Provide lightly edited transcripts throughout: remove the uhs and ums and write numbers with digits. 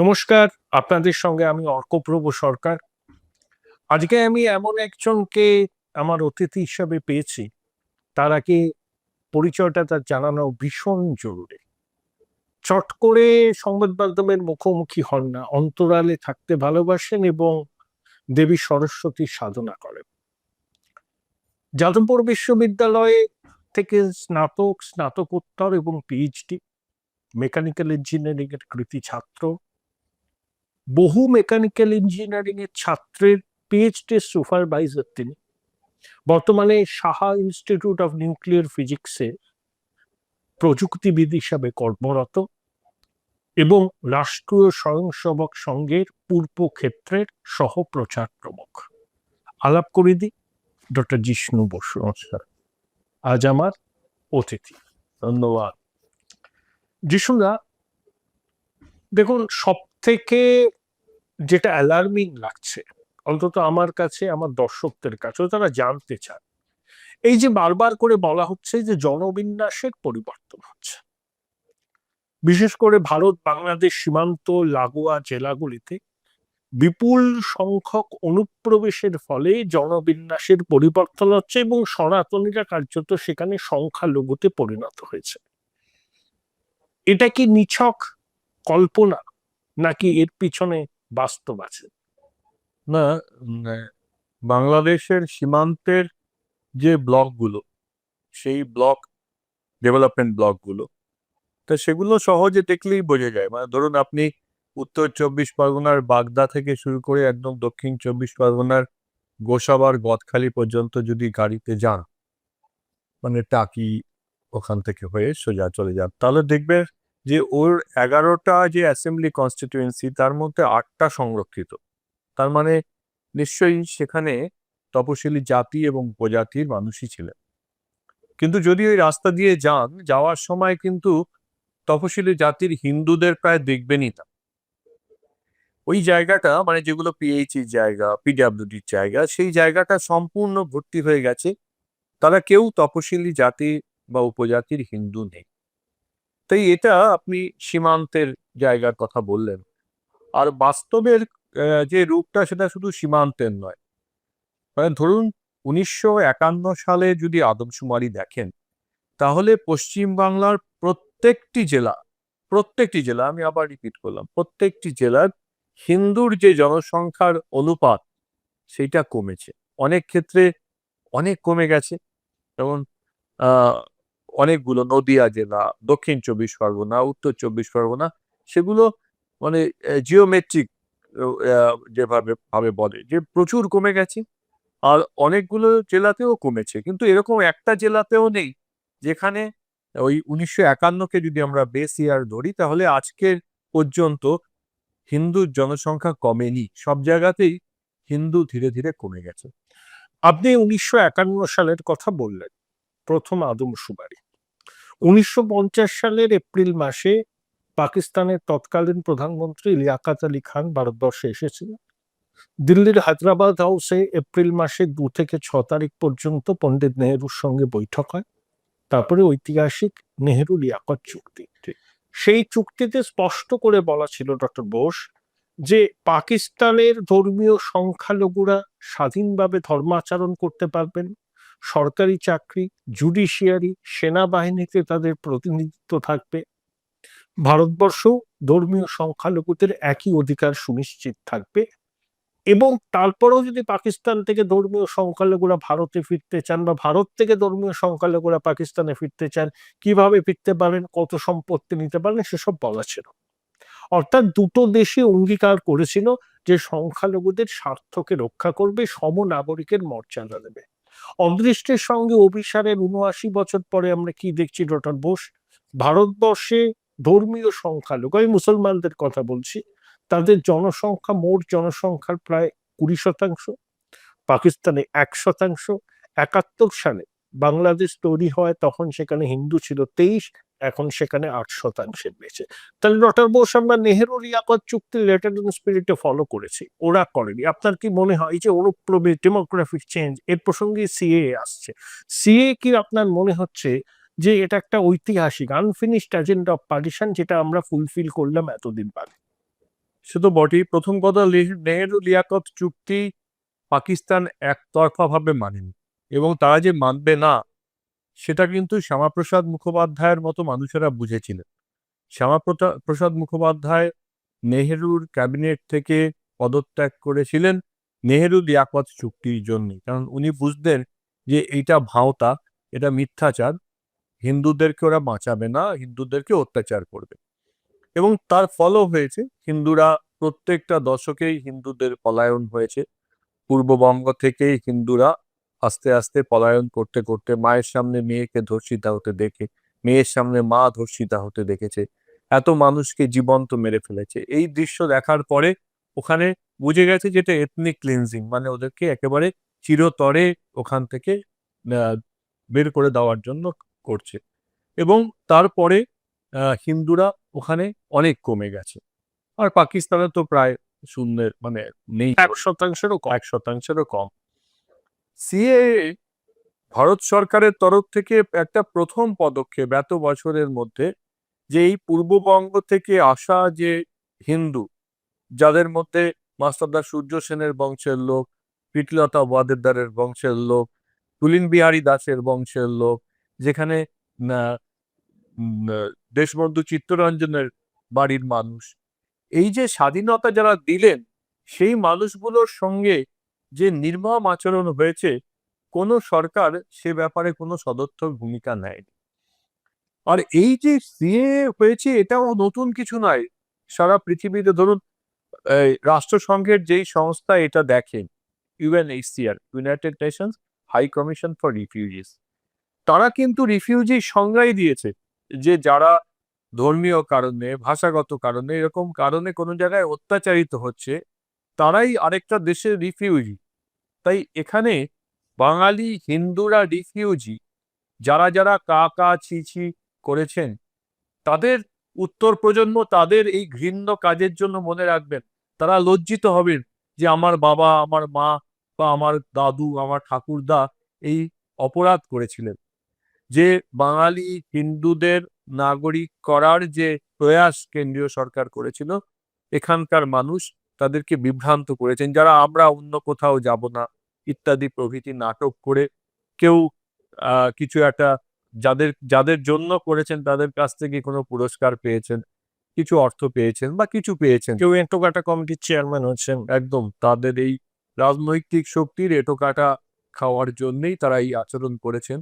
নমস্কার। আপনাদের সঙ্গে আমি অর্কপ্রভ সরকার। আজকে আমি এমন একজনকে আমার অতিথি হিসাবে পেয়েছি, তার আগে পরিচয়টা তার জানানো ভীষণ জরুরি। চট করে সংবাদ মাধ্যমের মুখোমুখি হন না, অন্তরালে থাকতে ভালোবাসেন এবং দেবী সরস্বতীর সাধনা করেন। যাদবপুর বিশ্ববিদ্যালয়ে থেকে স্নাতক, স্নাতকোত্তর এবং পিএইচডি মেকানিক্যাল ইঞ্জিনিয়ারিং এর কৃতী ছাত্র। বহু মেকানিক্যাল ইঞ্জিনিয়ারিং এর ছাত্রের পিএইচডি সুপারভাইজার তিনি। বর্তমানে সাহা ইনস্টিটিউট অফ নিউক্লিয়ার ফিজিক্সে প্রযুক্তিবিদ হিসাবে কর্মরত এবং রাষ্ট্রীয় স্বয়ংসেবক সংঘের পূর্ব ক্ষেত্রের সহপ্রচার প্রমুখ। আলাপ করে দিই ডক্টর জিষ্ণু বসু। নমস্কার, আজ আমার অতিথি। ধন্যবাদ। জিষ্ণুদা, দেখুন, সব থেকে যেটা অ্যালার্মিং লাগছে, অন্তত আমার কাছে, আমার দর্শকদের কাছেও, তারা জানতে চান এই যে বারবার করে বলা হচ্ছে যে জনবিন্যাসের পরিবর্তন হচ্ছে, বিশেষ করে ভারত বাংলাদেশ সীমান্ত লাগোয়া জেলাগুলিতে বিপুল সংখ্যক অনুপ্রবেশের ফলে জনবিন্যাসের পরিবর্তন হচ্ছে এবং সনাতনীরা কার্যত সেখানে সংখ্যালঘুতে পরিণত হয়েছে। এটা কি নিছক কল্পনা, নাকি এর পিছনে বাস্তব আছে? না, বাংলাদেশের সীমান্তের যে ব্লকগুলো, সেই ব্লক ডেভেলপমেন্ট ব্লকগুলো, তা সেগুলো সহজে দেখলেই বোঝা যায়। মানে ধরুন, আপনি উত্তর 24 পরগনার বাগদা থেকে শুরু করে একদম দক্ষিণ 24 পরগনার গোসাবার গদখালি পর্যন্ত যদি গাড়িতে যান, মানে টাকি ওখান থেকে হয়ে সোজা চলে যান, তাহলে দেখবেন যে ওর 11টা যে অ্যাসেম্বলি কনস্টিটিউয়েন্সি, তার মধ্যে 8টা সংরক্ষিত। তার মানে নিশ্চয়ই সেখানে তপশিলি জাতি এবং উপজাতির মানুষই ছিলেন। কিন্তু যদি ওই রাস্তা দিয়ে যান, যাওয়ার সময় কিন্তু তপশিলি জাতির হিন্দুদের প্রায় দেখবেনই না। ওই জায়গাটা, মানে যেগুলো পিএইচির জায়গা, পিডাব্লিউডির জায়গা, সেই জায়গাটা সম্পূর্ণ ভর্তি হয়ে গেছে। তারা কেউ তপশিলি জাতি বা উপজাতির হিন্দু নেই। তাই এটা আপনি সীমান্তের জায়গার কথা বললেন। আর বাস্তবের যে রূপটা, সেটা শুধু সীমান্তের নয়। মানে ধরুন, 1951 সালে যদি আদমশুমারি দেখেন, তাহলে পশ্চিমবাংলার প্রত্যেকটি জেলা, আমি আবার রিপিট করলাম, প্রত্যেকটি জেলার হিন্দুর যে জনসংখ্যার অনুপাত, সেটা কমেছে। অনেক ক্ষেত্রে অনেক কমে গেছে। যেমন আহ অনেকগুলো নদিয়া জেলা, দক্ষিণ 24 পরগনা, উত্তর 24 পরগনা, সেগুলো মানে জিওমেট্রিক যেভাবে ভাবে বলে যে প্রচুর কমে গেছে। আর অনেকগুলো জেলাতেও কমেছে, কিন্তু এরকম একটা জেলাতেও নেই যেখানে ওই 1951-কে যদি আমরা বেস ইয়ার ধরি, তাহলে আজকের পর্যন্ত হিন্দুর জনসংখ্যা কমেনি। সব জায়গাতেই হিন্দু ধীরে ধীরে কমে গেছে। আপনি 1951 সালের কথা বললেন, প্রথম আদমশুমারি। 1950 সালের এপ্রিল মাসে পাকিস্তানের তৎকালীন প্রধানমন্ত্রী লিয়াকত আলী খান ভারতবর্ষে এসেছিলেন। দিল্লির হায়দ্রাবাদ হাউসে এপ্রিল মাসে 2 থেকে 6 তারিখ পর্যন্ত পণ্ডিত নেহরুর সঙ্গে বৈঠক হয়। তারপরে ঐতিহাসিক নেহরু লিয়াকত চুক্তি। সেই চুক্তিতে স্পষ্ট করে বলা ছিল, ডক্টর বোস, যে পাকিস্তানের ধর্মীয় সংখ্যালঘুরা স্বাধীনভাবে ধর্মাচরণ করতে পারবেন, সরকারি চাকরি, জুডিশিয়ারি, সেনাবাহিনীতে তাদের প্রতিনিধিত্ব থাকবে। ভারতবর্ষ ধর্মীয় সংখ্যালঘুদের একই অধিকার সুনিশ্চিত থাকবে। এবং তারপরেও যদি পাকিস্তান থেকে ধর্মীয় সংখ্যালঘুরা ভারতে ফিরতে চান, বা ভারত থেকে ধর্মীয় সংখ্যালঘুরা পাকিস্তানে ফিরতে চান, কিভাবে ফিরতে পারেন, কত সম্পত্তি নিতে পারেন, সেসব বলা ছিল। অর্থাৎ দুটো দেশই অঙ্গীকার করেছিল যে সংখ্যালঘুদের স্বার্থকে রক্ষা করবে, সমনাগরিকের মর্যাদা দেবে। অদৃষ্টের সঙ্গে অভিসারের 79 বছর পরে আমরা কি দেখছি, ডক্টর বোস? ভারতবর্ষে ধর্মীয় সংখ্যালঘু, আমি মুসলমানদের কথা বলছি, তাদের জনসংখ্যা মোট জনসংখ্যার প্রায় 20%। পাকিস্তানে 1%। 71 সালে বাংলাদেশ তৈরি হয়, তখন সেখানে হিন্দু ছিল 23, এখন সেখানে 8%-এর বেশি। তাহলে ডক্টর বোস, আমরা নেহেরু লিয়াকত চুক্তি লেটার স্পিরিটে ফলো করেছি, ওরা করেনি। আপনার কি মনে হয় যে অনুপ্রবেশ, ডেমোগ্রাফিক চেঞ্জ, এর প্রসঙ্গে সিএ আসছে, সিএ কি আপনার মনে হচ্ছে যে এটা একটা ঐতিহাসিক আনফিনিশড এজেন্ডা অফ পার্টিশন, যেটা আমরা ফুলফিল করলাম এতদিন বাদে? সে তো বটেই। প্রথম কথা, নেহেরু লিয়াকত চুক্তি পাকিস্তান একতরফা ভাবে মানেনি, এবং তারা যে মানবে না সেটা কিন্তু শ্যামাপ্রসাদ মুখোপাধ্যায়ের মতো মানুষেরা বুঝেছিলেন। শ্যামাপ্রসাদ মুখোপাধ্যায় নেহেরুর ক্যাবিনেট থেকে পদত্যাগ করেছিলেন নেহেরু লিয়াকত চুক্তির জন্য, কারণ উনি বুঝতেন যে এইটা ভাঁওতা, এটা মিথ্যাচার, হিন্দুদেরকে ওরা বাঁচাবে না, হিন্দুদেরকে অত্যাচার করবে। এবং তার ফলও হয়েছে। হিন্দুরা প্রত্যেকটা দশকেই হিন্দুদের পলায়ন হয়েছে। পূর্ববঙ্গ থেকেই হিন্দুরা আস্তে আস্তে পলায়ন করতে করতে মায়ের সামনে মেয়েকে ধর্ষিতা হতে দেখে, মেয়ের সামনে মা ধর্ষিতা হতে দেখেছে, এত মানুষকে জীবন্ত মেরে ফেলেছে। এই দৃশ্য দেখার পরে ওখানে বুঝে গেছে যেটা এথনিক ক্লিনজিং, মানে ওদেরকে একেবারে চিরতরে ওখান থেকে বের করে দেওয়ার জন্য করছে। এবং তারপরে হিন্দুরা ওখানে অনেক কমে গেছে। আর পাকিস্তানে তো প্রায় শূন্যের মানে নেই, 1%-এরও কম। 1%-এরও কম। সিএএ ভারত সরকারের তরফ থেকে একটা প্রথম পদক্ষেপ এত বছরের মধ্যে, যে এই পূর্ববঙ্গ থেকে আসা যে হিন্দু, যাদের মধ্যে মাস্টারদা সূর্য সেনের বংশের লোক, প্রীতিলতা ওয়াদ্দেদারের বংশের লোক, তুলিন বিহারী দাসের বংশের লোক, যেখানে দেশবন্ধু চিত্তরঞ্জনের বাড়ির মানুষ, এই যে স্বাধীনতা যারা দিলেন, সেই মানুষগুলোর সঙ্গে যে নির্মম আচরণ হয়েছে, কোনো সরকার সে ব্যাপারে কোনো সদর্থক ভূমিকা নেয়নি। আর এই যে সিএ হয়েছে, এটাও নতুন কিছু নয়। সারা পৃথিবীতে ধরুন রাষ্ট্রসংঘের যেই সংস্থা এটা দেখেন, UNHCR, United Nations High Commission for Refugees, তারা কিন্তু রিফিউজি সংজ্ঞাই দিয়েছে যে যারা ধর্মীয় কারণে, ভাষাগত কারণে, এরকম কারণে কোনো জায়গায় অত্যাচারিত হচ্ছে, তারাই আরেকটা দেশের রিফিউজি। তাই এখানে বাঙালি হিন্দুরা রিফিউজি, যারা যারা কা কা ছি ছি করেছেন, তাদের উত্তর প্রজন্ম তাদের এই ঘৃণ্য কাজের জন্য মনে রাখবেন। তারা লজ্জিত হবেন যে আমার বাবা, আমার মা, বা আমার দাদু, আমার ঠাকুরদা এই অপরাধ করেছিলেন। যে বাঙালি হিন্দুদের নাগরিক করার যে প্রয়াস কেন্দ্রীয় সরকার করেছিল, এখানকার মানুষ তাদেরকে বিভ্রান্ত করেছেন, যারা আমরা অন্য কোথাও যাব না ইত্যাদি প্রভৃতি নাটক করে কেউ কিছু একটা, যাদের যাদের জন্য করেছেন তাদের কাছ থেকে কোনো পুরস্কার পেয়েছেন, কিছু অর্থ পেয়েছেন বা কিছু পেয়েছেন, কেউ এন্টোকাটা কমিটির চেয়ারম্যান হচ্ছেন। একদম তাদের এই রাজনৈতিক শক্তির এঁটোকাটা খাওয়ার জন্যই তারা এই আচরণ করেছেন।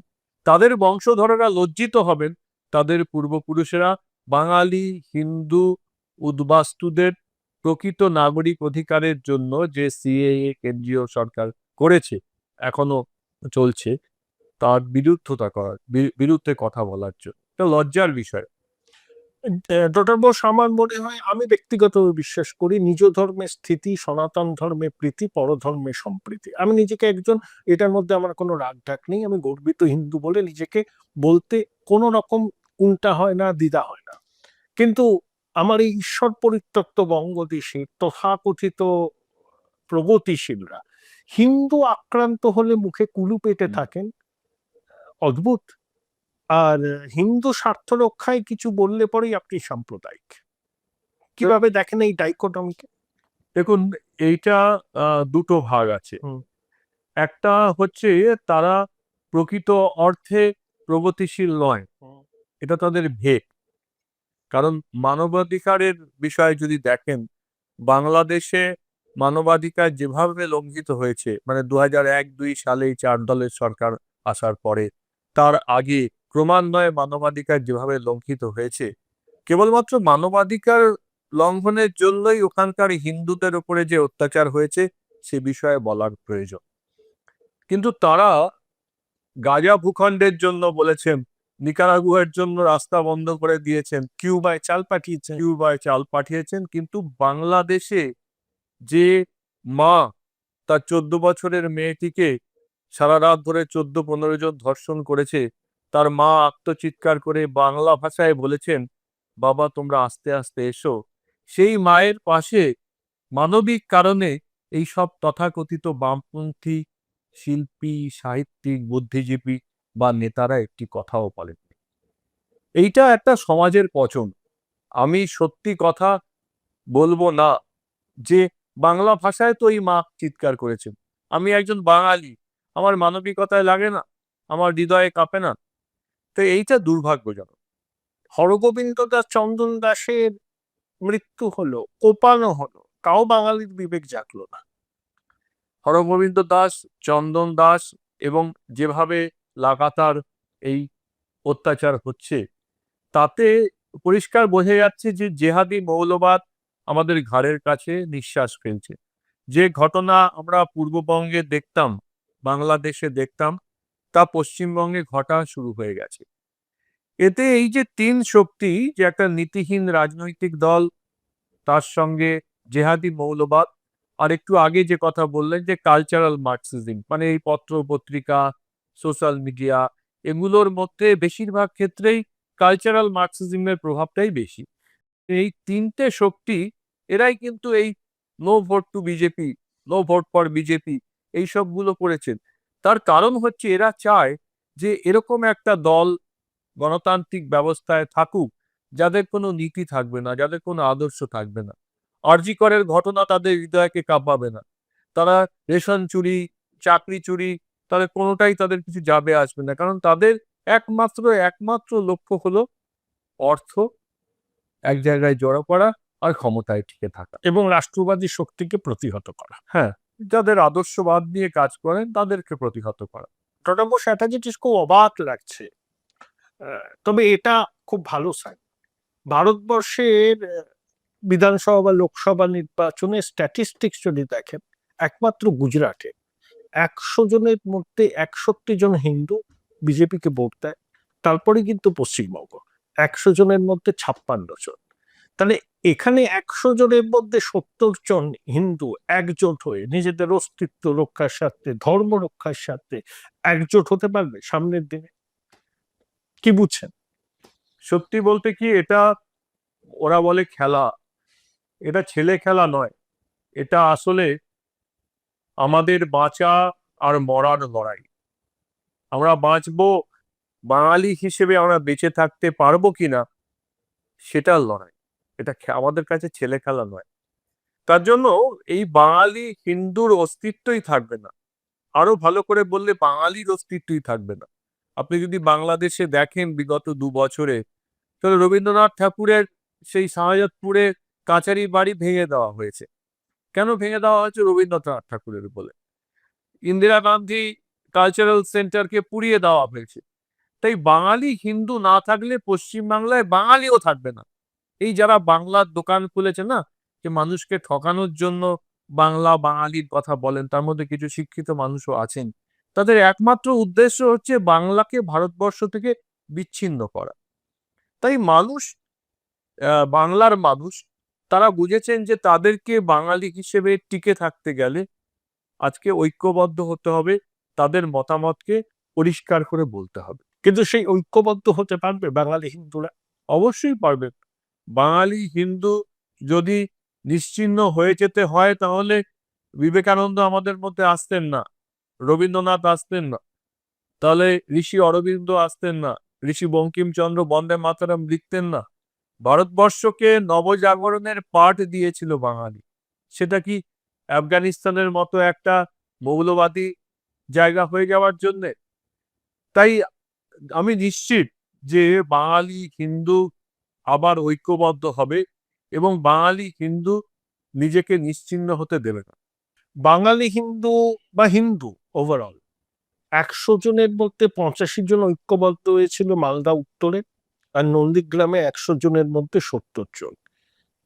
তাদের বংশধরেরা লজ্জিত হবেন, তাদের পূর্বপুরুষেরা বাঙালি হিন্দু উদ্বাস্তুদের প্রকৃত নাগরিক অধিকারের জন্য যে সিএএ কেন্দ্রীয় সরকার করেছে, এখনো চলছে, তার বিরুদ্ধে কথা বলার জন্য। এটা লজ্জার বিষয়। ডক্টর বোস, আমার মনে হয়, আমি ব্যক্তিগতভাবে বিশ্বাস করি, নিজ ধর্মে স্থিতি, সনাতন ধর্মে প্রীতি, পরধর্মে সম্প্রীতি। আমি নিজেকে একজন, এটার মধ্যে আমার কোনো রাগ ঢাক নেই, আমি গর্বিত হিন্দু বলে নিজেকে বলতে কোনো রকম কুণ্ঠা হয় না, দ্বিধা হয় না। কিন্তু আমার এই ঈশ্বর পরিত্যক্ত বঙ্গদেশে তথাকথিত প্রগতিশীলরা হিন্দু আক্রান্ত হলে মুখে কুলু পেটে থাকেন, অদ্ভুত। আর হিন্দু স্বার্থ রক্ষায় কিছু বললে পরেই আপনি সাম্প্রদায়িক। কিভাবে দেখেন এই ডাইকোটমিকে? দেখুন, এইটা দুটো ভাগ আছে। একটা হচ্ছে তারা প্রকৃত অর্থে প্রগতিশীল নয়, এটা তাদের ভেদ। কারণ মানবাধিকারের বিষয়ে যদি দেখেন, বাংলাদেশে মানবাধিকার যেভাবে লঙ্ঘিত হয়েছে, মানে 2001-2 সালে 4 দলের সরকার আসার পরে, তার আগে ক্রমান্বয়ে মানবাধিকার যেভাবে লঙ্ঘিত হয়েছে, কেবলমাত্র মানবাধিকার লঙ্ঘনের জন্যই ওখানকার হিন্দুদের উপরে যে অত্যাচার হয়েছে সে বিষয়ে বলার প্রয়োজন। কিন্তু তারা গাজা ভূখণ্ডের জন্য বলেছেন, নিকারাগুয়ার জন্য রাস্তা বন্ধ করে দিয়েছেন, কিউবায় চাল পাঠিয়েছেন। কিউবায় চাল পাঠিয়েছেন, কিন্তু বাংলাদেশে যে মা তার 14 বছরের মেয়েটিকে সারা রাত ধরে 14-15 জন ধর্ষণ করেছে, তার মা আত্মচিৎকার করে বাংলা ভাষায় বলেছেন, বাবা তোমরা আস্তে আস্তে এসো। সেই মায়ের পাশে মানবিক কারণে এই সব তথাকথিত বামপন্থী শিল্পী, সাহিত্যিক, বুদ্ধিজীবী বা নেতারা একটি কথাও বলেন। এইটা একটা সমাজের পচন। আমি সত্যি কথা বলবো না যে বাংলা ভাষায় তো এই মা চিৎকার করেছেন, আমি একজন বাঙালি, আমার মানবিকতায় লাগে না, আমার হৃদয়ে কাঁপে না। তো এইটা দুর্ভাগ্যজনক। হরগোবিন্দ দাস চন্দন দাসের মৃত্যু হলো, কোপানো হলো, তাও বাঙালির বিবেক জাগলো না। হরগোবিন্দ দাস, চন্দন দাস এবং যেভাবে লাগাতার এই অত্যাচার হচ্ছে, তাতে পরিষ্কার বোঝা যাচ্ছে যে জেহাদি মৌলবাদ আমাদের ঘাড়ের কাছে নিঃশ্বাস ফেলছে। যে ঘটনা আমরা পূর্ববঙ্গে দেখতাম, বাংলাদেশে দেখতাম, তা পশ্চিমবঙ্গে ঘটা শুরু হয়ে গেছে। এতে এই যে তিন শক্তি, যে একটা নীতিহীন রাজনৈতিক দল, তার সঙ্গে জেহাদি মৌলবাদ, আর একটু আগে যে কথা বললেন যে কালচারাল মার্কসিজম, মানে এই পত্র পত্রিকা, সোশ্যাল মিডিয়া, এগুলোর মধ্যে বেশিরভাগ ক্ষেত্রেই কালচারাল মার্কসিজমের প্রভাবটাই বেশি। এই তিনটে শক্তি, এরাই কিন্তু এই no vote to BJP, no vote for BJP এই সবগুলো করেছেন। তার কারণ হচ্ছে এরা চায় যে এরকম একটা দল গণতান্ত্রিক ব্যবস্থায় থাকুক যাদের কোনো নীতি থাকবে না, যাদের কোনো আদর্শ থাকবে না। আরজি করের ঘটনা তাদের হৃদয়কে কাঁপাবে না। তারা রেশন চুরি, চাকরি চুরি, তাদের কোনোটাই তাদের কিছু যাবে আসবে না, কারণ তাদের একমাত্র একমাত্র লক্ষ্য হলো অর্থ, এক জায়গায় জড়ো করা আর ক্ষমতায় টিকে থাকা। এবং রাষ্ট্রবাদী শক্তিকে প্রতিহত করা। হ্যাঁ, যাদের আদর্শবাদ নিয়ে কাজ করেন তাদেরকে প্রতিহত করা। প্রণব চ্যাটার্জি খুব অবাক লাগছে। তবে এটা খুব ভালো সাইন। ভারতবর্ষের বিধানসভা বা লোকসভা নির্বাচনের স্ট্যাটিস্টিক্স যদি দেখেন, একমাত্র গুজরাটে 100 জনের মধ্যে 61 জন হিন্দু বিজেপিকে ভোট দেয়। তারপরে কিন্তু পশ্চিমবঙ্গ 100 জনের মধ্যে 56 জন। তাহলে এখানে 100 জনের মধ্যে 70 জন হিন্দু একজোট হয়ে নিজেদের অস্তিত্ব রক্ষার স্বার্থে, ধর্ম রক্ষার স্বার্থে একজোট হতে পারবে সামনের দিনে? কি বুঝছেন? সত্যি বলতে কি, এটা ওরা বলে খেলা, এটা ছেলে খেলা নয়। এটা আসলে আমাদের বাঁচা আর মরার লড়াই। আমরা বাঁচবো, বাঙালি হিসেবে আমরা বেঁচে থাকতে পারবো কিনা, সেটার লড়াই। এটা আমাদের কাছে ছেলে খেলা নয়। তার জন্য এই বাঙালি হিন্দুর অস্তিত্বই থাকবে না। আরো ভালো করে বললে বাঙালির অস্তিত্বই থাকবে না। আপনি যদি বাংলাদেশে দেখেন বিগত 2 বছরে, তাহলে রবীন্দ্রনাথ ঠাকুরের সেই শাহজাদপুরে কাছারি বাড়ি ভেঙে দেওয়া হয়েছে। কেন ভেঙে দেওয়া হয়েছে? রবীন্দ্রনাথ ঠাকুরের বলে। ইন্দিরা গান্ধী কালচারাল সেন্টারকে পুড়িয়ে দেওয়া হয়েছে। তাই বাঙালি হিন্দু না থাকলে পশ্চিমবাংলায় বাঙালিও থাকবে না। এই যারা বাংলার দোকান খুলেছে না, যে মানুষকে ঠকানোর জন্য বাংলা বাঙালির কথা বলেন, তার মধ্যে কিছু শিক্ষিত মানুষও আছেন, তাদের একমাত্র উদ্দেশ্য হচ্ছে বাংলাকে ভারতবর্ষ থেকে বিচ্ছিন্ন করা। তাই মানুষ, বাংলার মানুষ, তারা বুঝেছেন যে তাদেরকে বাঙালি হিসেবে টিকে থাকতে গেলে আজকে ঐক্যবদ্ধ হতে হবে, তাদের মতামতকে পরিষ্কার করে বলতে হবে। কিন্তু সেই ঐক্যবদ্ধ হতে পারবে বাঙালি হিন্দুরা? অবশ্যই পারবেন। বাঙালি হিন্দু যদি নিশ্চিহ্ন হয়ে যেতে হয়, তাহলে বিবেকানন্দ আমাদের মধ্যে আসতেন না, রবীন্দ্রনাথ আসতেন না, তাহলে ঋষি অরবিন্দ আসতেন না, ঋষি বঙ্কিমচন্দ্র বন্দে মাতরম লিখতেন না। ভারতবর্ষকে নবজাগরণের পাঠ দিয়েছিল বাঙালি। সেটা কি আফগানিস্তানের মতো একটা মৌলবাদী জায়গা হয়ে যাওয়ার জন্যে? তাই আমি নিশ্চিত যে বাঙালি হিন্দু আবার ঐক্যবদ্ধ হবে এবং বাঙালি হিন্দু নিজেকে নিশ্চিহ্ন হতে দেবে না। বাঙালি হিন্দু বা হিন্দু ওভারঅল 100 জনের মধ্যে 85 জন ঐক্যবদ্ধ হয়েছিল মালদা উত্তরে, আর নন্দীগ্রামে 100 জনের মধ্যে 70 জন।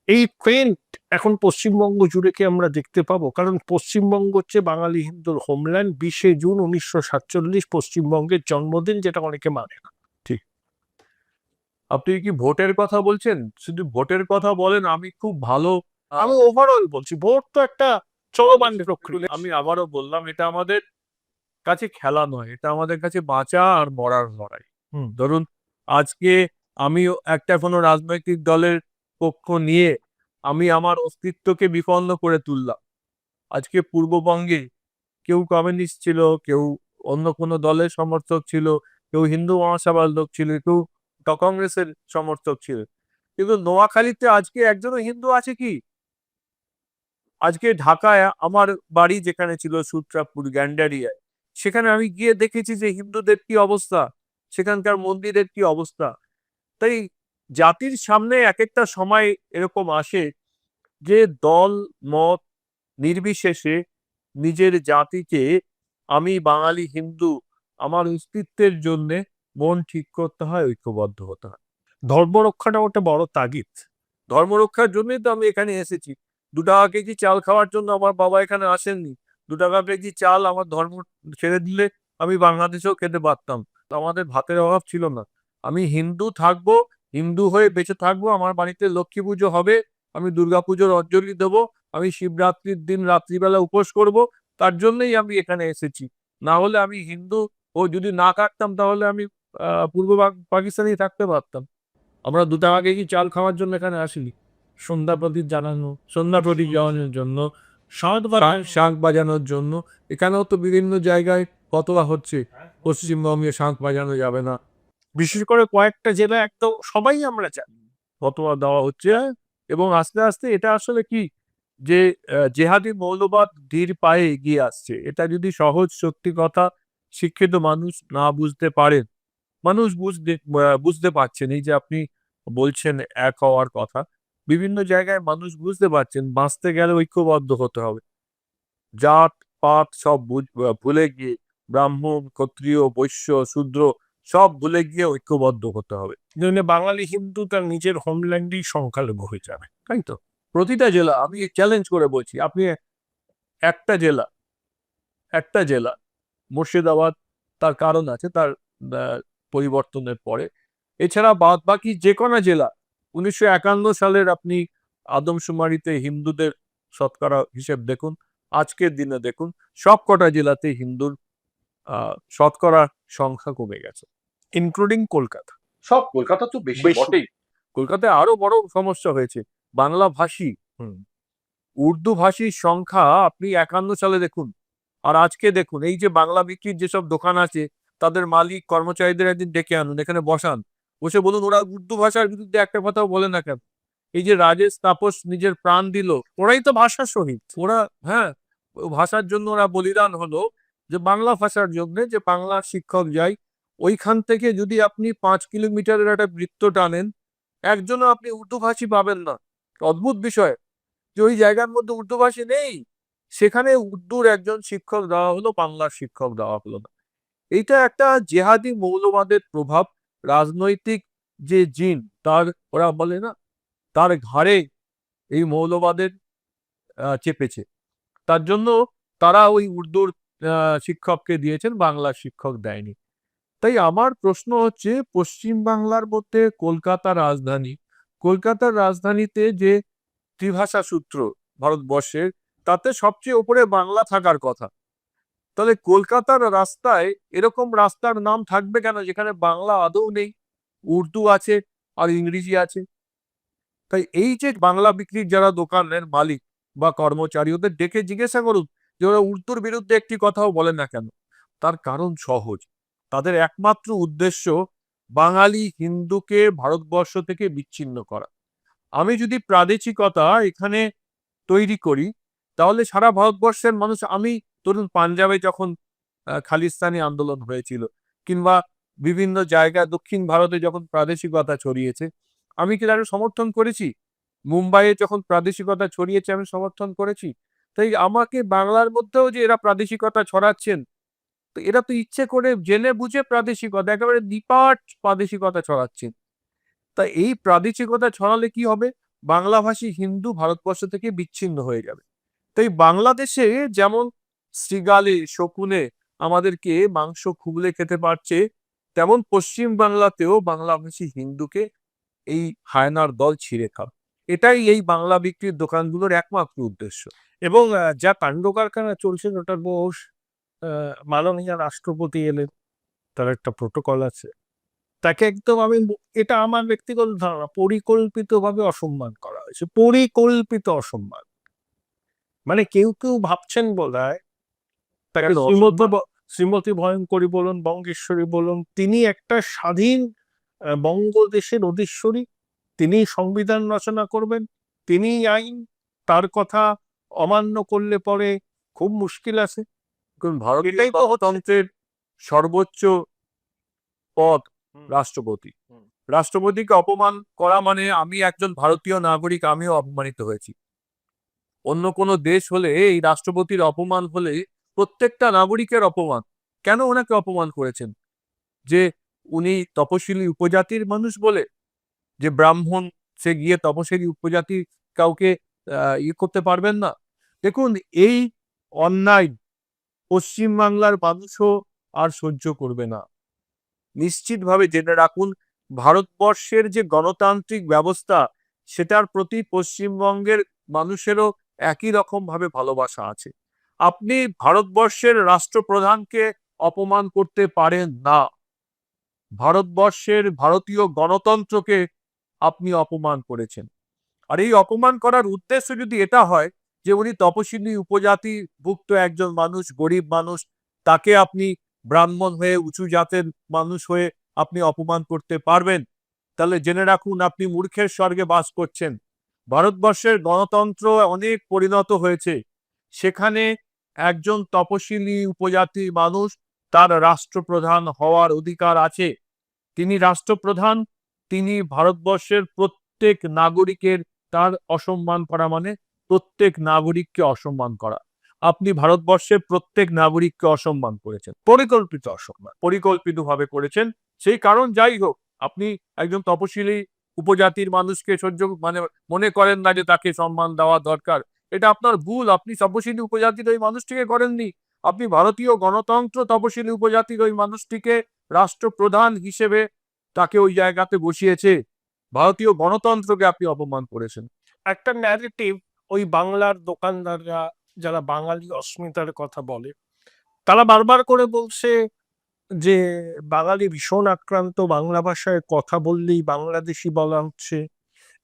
এই ট্রেন্ড এখন পশ্চিমবঙ্গ জুড়ে কি আমরা দেখতে পাবো? কারণ পশ্চিমবঙ্গ হচ্ছে বাঙালি হিন্দুর হোমল্যান্ড। 20শে জুন 1947 পশ্চিমবঙ্গের জন্মদিন, যেটা অনেকে মানে না। ঠিক। আপনি কি ভোটের কথা বলছেন? শুধু ভোটের কথা বলেন, আমি খুব ভালো। আমি ওভারঅল বলছি, ভোট তো একটা চলমান প্রক্রিয়া। আমি আবারও বললাম, এটা আমাদের কাছে খেলা নয়, এটা আমাদের কাছে বাঁচা আর মরার লড়াই। হুম। ধরুন, আজকে আমি একটা কোনো রাজনৈতিক দলের পক্ষ নিয়ে আমি আমার অস্তিত্বকে বিপন্ন করে তুললাম। আজকে পূর্ববঙ্গে কেউ কমিউনিস্ট ছিল, কেউ অন্য কোনো দলের সমর্থক ছিল, কেউ হিন্দু মহাসভার লোক ছিল, কেউ কংগ্রেসের সমর্থক ছিল, কিন্তু নোয়াখালীতে আজকে একজনও হিন্দু আছে কি? আজকে ঢাকায় আমার বাড়ি যেখানে ছিল সূত্রাপুর গ্যান্ডারিয়ায়, সেখানে আমি গিয়ে দেখেছি যে হিন্দুদের কি অবস্থা, সেখানকার মন্দিরের কি অবস্থা। তাই জাতির সামনে এক একটা সময় এরকম আসে যে দল মত নির্বিশেষে নিজের জাতিকে, আমি বাঙালি হিন্দু, আমার অস্তিত্বের জন্য মন ঠিক করতে হয়, ঐক্যবদ্ধ হতে হয়। ধর্ম রক্ষাটা ওটা বড় তাগিদ। ধর্ম রক্ষার জন্যই তো আমি এখানে এসেছি। 2 টাকা কেজি চাল খাওয়ার জন্য আমার বাবা এখানে আসেননি। 2 টাকা কেজি চাল আমার ধর্ম ছেড়ে দিলে আমি বাংলাদেশেও খেতে পারতাম, আমাদের ভাতের অভাব ছিল না। আমি হিন্দু থাকবো, হিন্দু হয়ে বেঁচে থাকবো, আমার বাড়িতে লক্ষ্মী পুজো হবে, আমি দুর্গাপুজোর অঞ্জলি দেবো, আমি শিবরাত্রির দিন রাত্রিবেলা উপোস করব, তার জন্যই আমি এখানে এসেছি। না হলে আমি হিন্দু ও যদি না থাকতাম তাহলে আমি পূর্ব পাকিস্তানেই থাকতে পারতাম। আমরা 2 টাকা কেজি চাল খাওয়ার জন্য এখানে আসিনি। সন্ধ্যা প্রদীপ জ্বালানো, সন্ধ্যা প্রদীপ জ্বালানোর জন্য, শাঁখ বাজানোর জন্য। এখানেও তো বিভিন্ন জায়গায় ফতোয়া হচ্ছে পশ্চিমবঙ্গে শাঁখ বাজানো যাবে না, বিশেষ করে কয়েকটা জেলা একদম সবাই আমরা জানি। ফতোয়া দেওয়া হচ্ছে। এবং আস্তে আস্তে এটা আসলে কি, যে জেহাদি মৌলবাদ ধীর পায়ে এগিয়ে আসছে। এটা যদি সহজ সত্যি কথা শিক্ষিত মানুষ না বুঝতে পারেন, মানুষ বুঝতে পারছেন, এই যে আপনি বলছেন এক হওয়ার কথা, বিভিন্ন জায়গায় মানুষ বুঝতে পারছেন বাঁচতে গেলে ঐক্যবদ্ধ হতে হবে। জাত পাত সব ভুলে গিয়ে, ব্রাহ্মণ ক্ষত্রিয় বৈশ্য শূদ্র সব ভুলে গিয়ে ঐক্যবদ্ধ হতে হবে। জন্য বাঙালি হিন্দু তার নিজের হোমল্যান্ডেই সংখ্যালঘু হয়ে যাবে। তাই তো, প্রতিটা জেলা আমি চ্যালেঞ্জ করে বলছি, আপনি একটা জেলা, একটা জেলা মুর্শিদাবাদ, তার কারণ আছে, তার পরিবর্তনের পরে। এছাড়া বাদ বাকি যে কোনো জেলা 1951 সালের আপনি আদমশুমারিতে হিন্দুদের শতকরা হিসেব দেখুন, আজকের দিনে দেখুন, সব কটা জেলাতে হিন্দুর শতকরা সংখ্যা কমে গেছে, ইনক্লুডিং কলকাতা। সব। কলকাতা তো বেশি বেশি। বটেই। কলকাতায় আরো বড় সমস্যা হয়েছে, বাংলা ভাষী, উর্দু ভাষীর সংখ্যা আপনি 51 সালে দেখুন আর আজকে দেখুন। এই যে বাংলা বিক্রির যেসব দোকান আছে, তাদের মালিক কর্মচারীদের একদিন ডেকে আনুন, এখানে বসান, বসে বলুন ওরা উর্দু ভাষার বিরুদ্ধে একটা কথাও বলে না কেন। এই যে রাজেশ তাপস নিজের প্রাণ দিল, ওরাই তো ভাষা শহীদ। ওরা, হ্যাঁ, ভাষার জন্য ওরা বলিদান হলো, যে বাংলা ভাষার জন্য, যে বাংলা শিক্ষক যাই, ওইখান থেকে যদি আপনি 5 কিলোমিটারের একটা বৃত্ত টানেন, একজনও আপনি উর্দু ভাষী পাবেন না। অদ্ভুত বিষয় যে ওই জায়গার মধ্যে উর্দু ভাষী নেই, সেখানে উর্দুর একজন শিক্ষক দেওয়া হলো, বাংলার শিক্ষক দেওয়া হলো না। এইটা একটা জেহাদি মৌলবাদের প্রভাব, রাজনৈতিক যে জিন, তার, ওরা বলে না, তার ঘাড়ে এই মৌলবাদের চেপেছে। তার জন্য তারা ওই উর্দুর শিক্ষককে দিয়েছেন, বাংলার শিক্ষক দেয়নি। তাই আমার প্রশ্ন হচ্ছে, পশ্চিম বাংলার মধ্যে কলকাতা রাজধানী, কলকাতার রাজধানীতে যে ত্রিভাষা সূত্র ভারতবর্ষের, তাতে সবচেয়ে উপরে বাংলা থাকার কথা। তাহলে কলকাতার রাস্তায় এরকম রাস্তার নাম থাকবে কেন যেখানে বাংলা আদৌ নেই, উর্দু আছে আর ইংরেজি আছে? তাই এই যে বাংলা বিক্রির যারা দোকানের মালিক বা কর্মচারী, ওদের ডেকে জিজ্ঞাসা করুন যে ওরা উর্দুর বিরুদ্ধে একটি কথাও বলে না কেন। তার কারণ সহজ, তাদের একমাত্র উদ্দেশ্য বাঙালি হিন্দুকে ভারতবর্ষ থেকে বিচ্ছিন্ন করা। আমি যদি প্রাদেশিকতা এখানে তৈরি করি, তাহলে সারা ভারতবর্ষের মানুষ, আমি ধরুন পাঞ্জাবে যখন খালিস্তানি আন্দোলন হয়েছিল, কিংবা বিভিন্ন জায়গায় দক্ষিণ ভারতে যখন প্রাদেশিকতা ছড়িয়েছে, আমি কি তার সমর্থন করেছি? মুম্বাইয়ে যখন প্রাদেশিকতা ছড়িয়েছে আমি সমর্থন করেছি। তাই আমাকে বাংলার মধ্যেও যে এরা প্রাদেশিকতা ছড়াচ্ছেন, তো এরা তো ইচ্ছে করে জেনে বুঝে প্রাদেশিকতা, একেবারে নিপাট প্রাদেশিকতা ছড়াচ্ছেন। তাই এই প্রাদেশিকতা ছড়ালে কি হবে, বাংলাভাষী হিন্দু ভারতবর্ষ থেকে বিচ্ছিন্ন হয়ে যাবে। তাই বাংলাদেশে যেমন শৃগালে শকুনে আমাদেরকে মাংস খুবলে খেতে পারছে, তেমন পশ্চিম বাংলাতেও বাংলাভাষী হিন্দুকে এই হায়নার দল ছিঁড়ে খাবে। এটাই এই বাংলা বিক্রির দোকানগুলোর একমাত্র উদ্দেশ্য। এবং যা কাণ্ড কারখানা চলছে ওটার বয়স, মাননীয় রাষ্ট্রপতি এলেন, তার একটা প্রোটোকল আছে, তাকে একদম এটা আমার ব্যক্তিগত ধারণা, পরিকল্পিতভাবে অসম্মান করা হয়েছে, পরিকল্পিত অসম্মান। মানে কেউ কেউ ভাবছেন বোধহয় তাকে কেন শ্রীমতী ভয়ঙ্করী বলুন, বঙ্গেশ্বরী বলুন, তিনি একটা স্বাধীন বঙ্গদেশের অধীশ্বরী, তিনি সংবিধান রচনা করবেন, তিনি আইন, তার কথা অমান্য করলে পরে খুব মুশকিল আছে। কারণ ভারতীয় এটাই তো হচ্ছে। গণতন্ত্রের সর্বোচ্চ পদ রাষ্ট্রপতি। হুম। রাষ্ট্রপতিকে অপমান করা মানে আমি একজন ভারতীয় নাগরিক, আমিও অপমানিত হয়েছি। অন্য কোনো দেশ হলে এই রাষ্ট্রপতির অপমান হলে প্রত্যেকটা নাগরিকের অপমান। কেন ওনাকে অপমান করেছেন? যে উনি তপশিলি উপজাতির মানুষ বলে, যে ব্রাহ্মণ সে গিয়ে তপশিলি উপজাতি কাউকে করতে পারবেন না। দেখুন, এই অন্যায় পশ্চিমবাংলার মানুষও আর সহ্য করবে না। নিশ্চিতভাবে জেনে রাখুন, ভারতবর্ষের যে গণতান্ত্রিক ব্যবস্থা সেটার প্রতি পশ্চিমবঙ্গের মানুষেরও একই রকম ভাবে ভালোবাসা আছে। আপনি ভারতবর্ষের রাষ্ট্রপ্রধানকে অপমান করতে পারেন না। ভারতীয় গণতন্ত্রকে আপনি অপমান করেছেন। আর এই অপমান করার উদ্দেশ্য যদি এটা হয় যে উনি তপশিলি উপজাতিভুক্ত একজন মানুষ, গরিব মানুষ, তাকে আপনি ব্রাহ্মণ হয়ে, উঁচু জাতের মানুষ হয়ে আপনি অপমান করতে পারবেন, তাহলে জেনে রাখুন আপনি মূর্খের স্বর্গে বাস করছেন। ভারতবর্ষের গণতন্ত্র অনেক পরিণত হয়েছে। সেখানে একজন তপশিলি উপজাতি মানুষ, তার রাষ্ট্রপ্রধান হওয়ার অধিকার আছে। তিনি রাষ্ট্রপ্রধান, তিনি ভারতবর্ষের প্রত্যেক নাগরিকের, তার অসম্মান করা মানে প্রত্যেক নাগরিককে অসম্মান করা। আপনি ভারতবর্ষের প্রত্যেক নাগরিককে অসম্মান করেছেন, পরিকল্পিত অসম্মান। পরিকল্পিতভাবে করেছেন। সেই কারণ যাই হোক, আপনি একজন তপশিলি উপজাতির মানুষকে মনে করেন না যে তাকে সম্মান দেওয়া দরকার। এটা আপনার ভুল। আপনি তপশিলি উপজাতির ওই মানুষটিকে করেননি, আপনি ভারতীয় গণতন্ত্র তপশিলি উপজাতির ওই মানুষটিকে রাষ্ট্রপ্রধান হিসেবে তাকে ওই জায়গাতে বসিয়েছে। ভারতীয় গণতন্ত্রকে আপনি অপমান করেছেন। একটা ন্যারেটিভ, ওই বাংলার দোকানদাররা যারা বাঙালি অস্মিতার কথা বলে, তারা বারবার করে বলছে যে বাঙালি ভীষণ আক্রান্ত, বাংলা ভাষায় কথা বললেই বাংলাদেশি বলা হচ্ছে,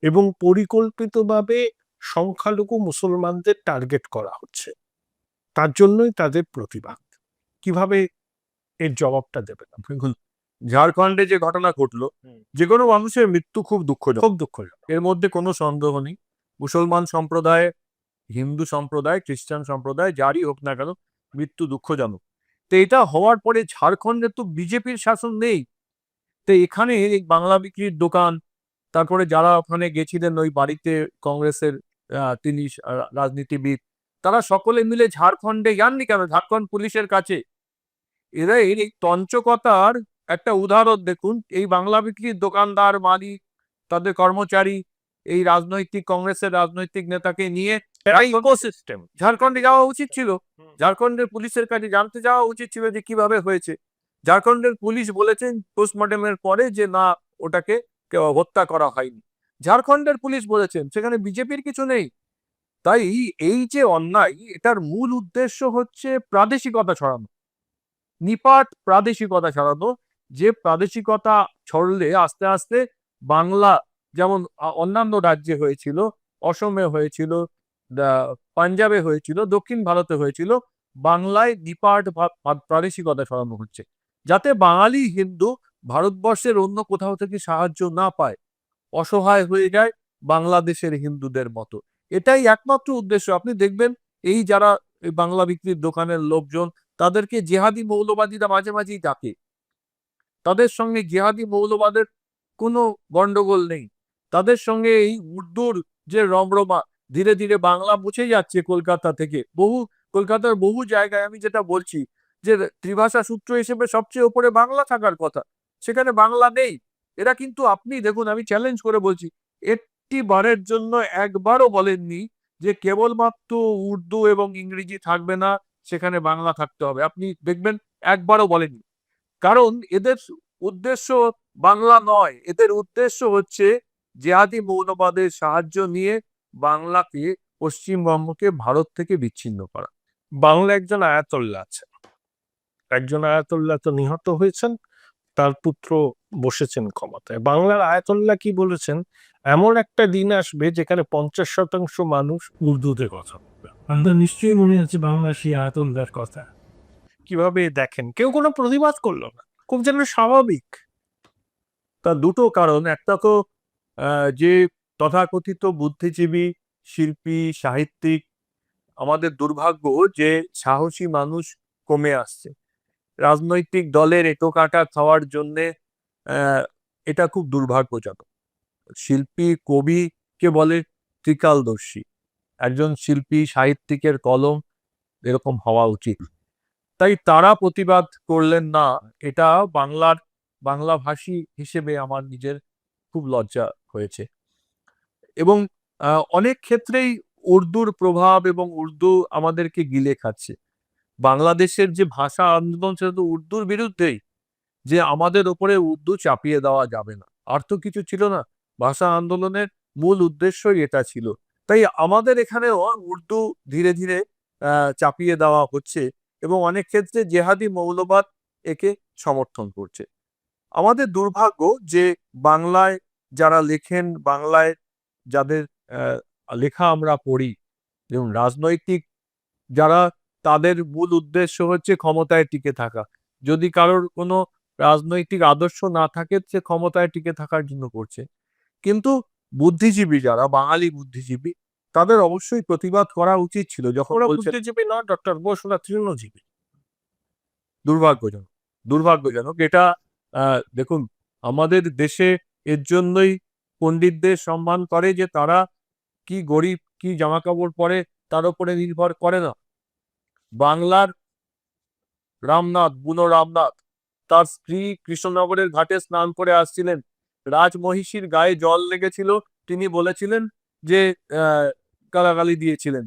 এবং পরিকল্পিতভাবে সংখ্যালঘু মুসলমানদের টার্গেট করা হচ্ছে। তার জন্যই তাদের প্রতিবাদ। কিভাবে এর জবাবটা দেবেন? দেখুন, ঝাড়খণ্ডে যে ঘটনা ঘটলো, যে কোনো মানুষের মৃত্যু খুব দুঃখজনক, খুব দুঃখজনক। এর মধ্যে কোনো সন্দেহ নেই। মুসলমান সম্প্রদায়, হিন্দু সম্প্রদায়, খ্রিস্টান সম্প্রদায়, যারই হোক না কেন, মৃত্যু দুঃখজনক। তো এটা হওয়ার পরে ঝাড়খণ্ডে তো বিজেপির শাসন নেই। তো এখানে এই বাংলা বিক্রির দোকান, তারপরে যারা ওখানে গেছিলেন ওই বাড়িতে কংগ্রেসের তিনি রাজনীতিবিদ, তারা সকলে মিলে ঝাড়খণ্ডে যাননি কেন? ঝাড়খণ্ড পুলিশের কাছে। এরা এই তঞ্চকতার একটা উদাহরণ দেখুন। এই বাংলা বিক্রির দোকানদার, মালিক, তাদের কর্মচারী, এই কংগ্রেসের রাজনৈতিক নেতাকে নিয়ে ইকোসিস্টেম। ঝাড়খণ্ডে যাওয়া উচিত ছিল। ঝাড়খণ্ডের পুলিশের কাছে জানতে যাওয়া উচিত ছিল যে কিভাবে হয়েছে। ঝাড়খণ্ডের পুলিশ বলেছেন পোস্টমর্টমের পরে যে না, ওটাকে হত্যা করা হয়নি। ঝাড়খণ্ডের পুলিশ বলেছেন, সেখানে বিজেপির কিছু নেই। তাই এই যে অন্যায়, এটার মূল উদ্দেশ্য হচ্ছে প্রাদেশিকতা ছড়ানো, নিপাট প্রাদেশিকতা ছড়ানো। যে প্রাদেশিকতা ছড়লে আস্তে আস্তে বাংলা, যেমন অন্যান্য রাজ্যে হয়েছিল, অসমে হয়েছিল, পাঞ্জাবে হয়েছিল, দক্ষিণ ভারতে হয়েছিল, বাংলায় নিপাট প্রাদেশিকতা ছড়ানো হচ্ছে, যাতে বাঙালি হিন্দু ভারতবর্ষের অন্য কোথাও থেকে সাহায্য না পায়, অসহায় হয়ে যায় বাংলাদেশের হিন্দুদের মতো। এটাই একমাত্র উদ্দেশ্য। আপনি দেখবেন এই যারা এই বাংলা বিক্রির দোকানের লোকজন, তাদেরকে জেহাদি মৌলবাদীরা মাঝে মাঝেই ডাকে। তাদের সঙ্গে জেহাদি মৌলবাদের কোনো গন্ডগোল নেই। তাদের সঙ্গে এই উর্দুর যে রমরমা, ধীরে ধীরে বাংলা মুছে যাচ্ছে কলকাতা থেকে। কলকাতার বহু জায়গায়, আমি যেটা বলছি যে ত্রিভাষা সূত্র হিসেবে সবচেয়ে উপরে বাংলা থাকার কথা, সেখানে বাংলা নেই। এরা কিন্তু, আপনি দেখুন, আমি চ্যালেঞ্জ করে বলছি, একটি বারের জন্য একবারও বলেননি যে কেবলমাত্র উর্দু এবং ইংরেজি থাকবে না, সেখানে বাংলা থাকতে হবে। আপনি দেখবেন একবারও বলেননি। কারণ এদের উদ্দেশ্য বাংলা নয়, এদের উদ্দেশ্য হচ্ছে জেহাদি মৌলবাদের সাহায্য নিয়ে বাংলাকে, পশ্চিমবঙ্গকে ভারত থেকে বিচ্ছিন্ন করা। বাংলা একজন আয়াতোল্লাহ আছেন, একজন আয়াতোল্লাহ তো নিহত হয়েছেন, তার পুত্র বসেছেন ক্ষমতায়। বাংলার আয়াতোল্লাহ কি বলেছেন? এমন একটা দিন আসবে যেখানে 50% মানুষ উর্দুতে কথা বলবে। আপনার নিশ্চয়ই মনে আছে বাংলার সেই আয়াতোল্লাহর কথা। কিভাবে দেখেন? কেউ কোনো প্রতিবাদ করলো না, খুব যেন স্বাভাবিক। তার দুটো কারণ। একটা তো যে তথাকথিত বুদ্ধিজীবী, শিল্পী, সাহিত্যিক, আমাদের দুর্ভাগ্য যে সাহসী মানুষ কমে আসছে রাজনৈতিক দলের এঁটো কাটা খাওয়ার জন্যে। এটা খুব দুর্ভাগ্যজনক। শিল্পী কবিকে বলে ত্রিকালদর্শী, একজন শিল্পী সাহিত্যিকের কলম এরকম হওয়া উচিত। তাই তারা প্রতিবাদ করলেন না, এটা বাংলাভাষী হিসেবে আমার নিজের খুব লজ্জা হয়েছে। এবং অনেক ক্ষেত্রেই উর্দুর প্রভাব এবং উর্দু আমাদেরকে গিলে খাচ্ছে। বাংলাদেশের যে ভাষা আন্দোলন সেটা তো উর্দুর বিরুদ্ধেই, যে আমাদের ওপরে উর্দু চাপিয়ে দেওয়া যাবে না, আর তো কিছু ছিল না। ভাষা আন্দোলনের মূল উদ্দেশ্যই এটা ছিল। তাই আমাদের এখানেও উর্দু ধীরে ধীরে চাপিয়ে দেওয়া হচ্ছে এবং অনেক ক্ষেত্রে জেহাদি মৌলবাদ একে সমর্থন করছে। আমাদের দুর্ভাগ্য যে বাংলায় যারা লেখেন, বাংলায় যাদের লেখা আমরা পড়ি এবং রাজনৈতিক যারা, তাদের মূল উদ্দেশ্য হচ্ছে ক্ষমতায় টিকে থাকা। যদি কারোর কোনো রাজনৈতিক আদর্শ না থাকে সে ক্ষমতায় টিকে থাকার জন্য করছে। কিন্তু বুদ্ধিজীবী যারা বাঙালি বুদ্ধিজীবী, তাদের অবশ্যই প্রতিবাদ করা উচিত ছিল যখন ওরা বলছে। বুদ্ধিজীবী নয় ডক্টর বোস, ওরা তৃণজীবী। দুর্ভাগ্যজনক, দুর্ভাগ্যজনক এটা। দেখুন, আমাদের দেশে এর জন্যই পণ্ডিতদের সম্মান করে যে তারা কি গরিব কি জামা কাপড় পরে তার উপরে নির্ভর করে না। বাংলার রামনাথ, বুনো রামনাথ, তার স্ত্রী কৃষ্ণনগরের ঘাটে স্নান করে আসছিলেন, রাজমহিষীর গায়ে জল লেগেছিল, তিনি বলেছিলেন যে গালাগালি দিয়েছিলেন।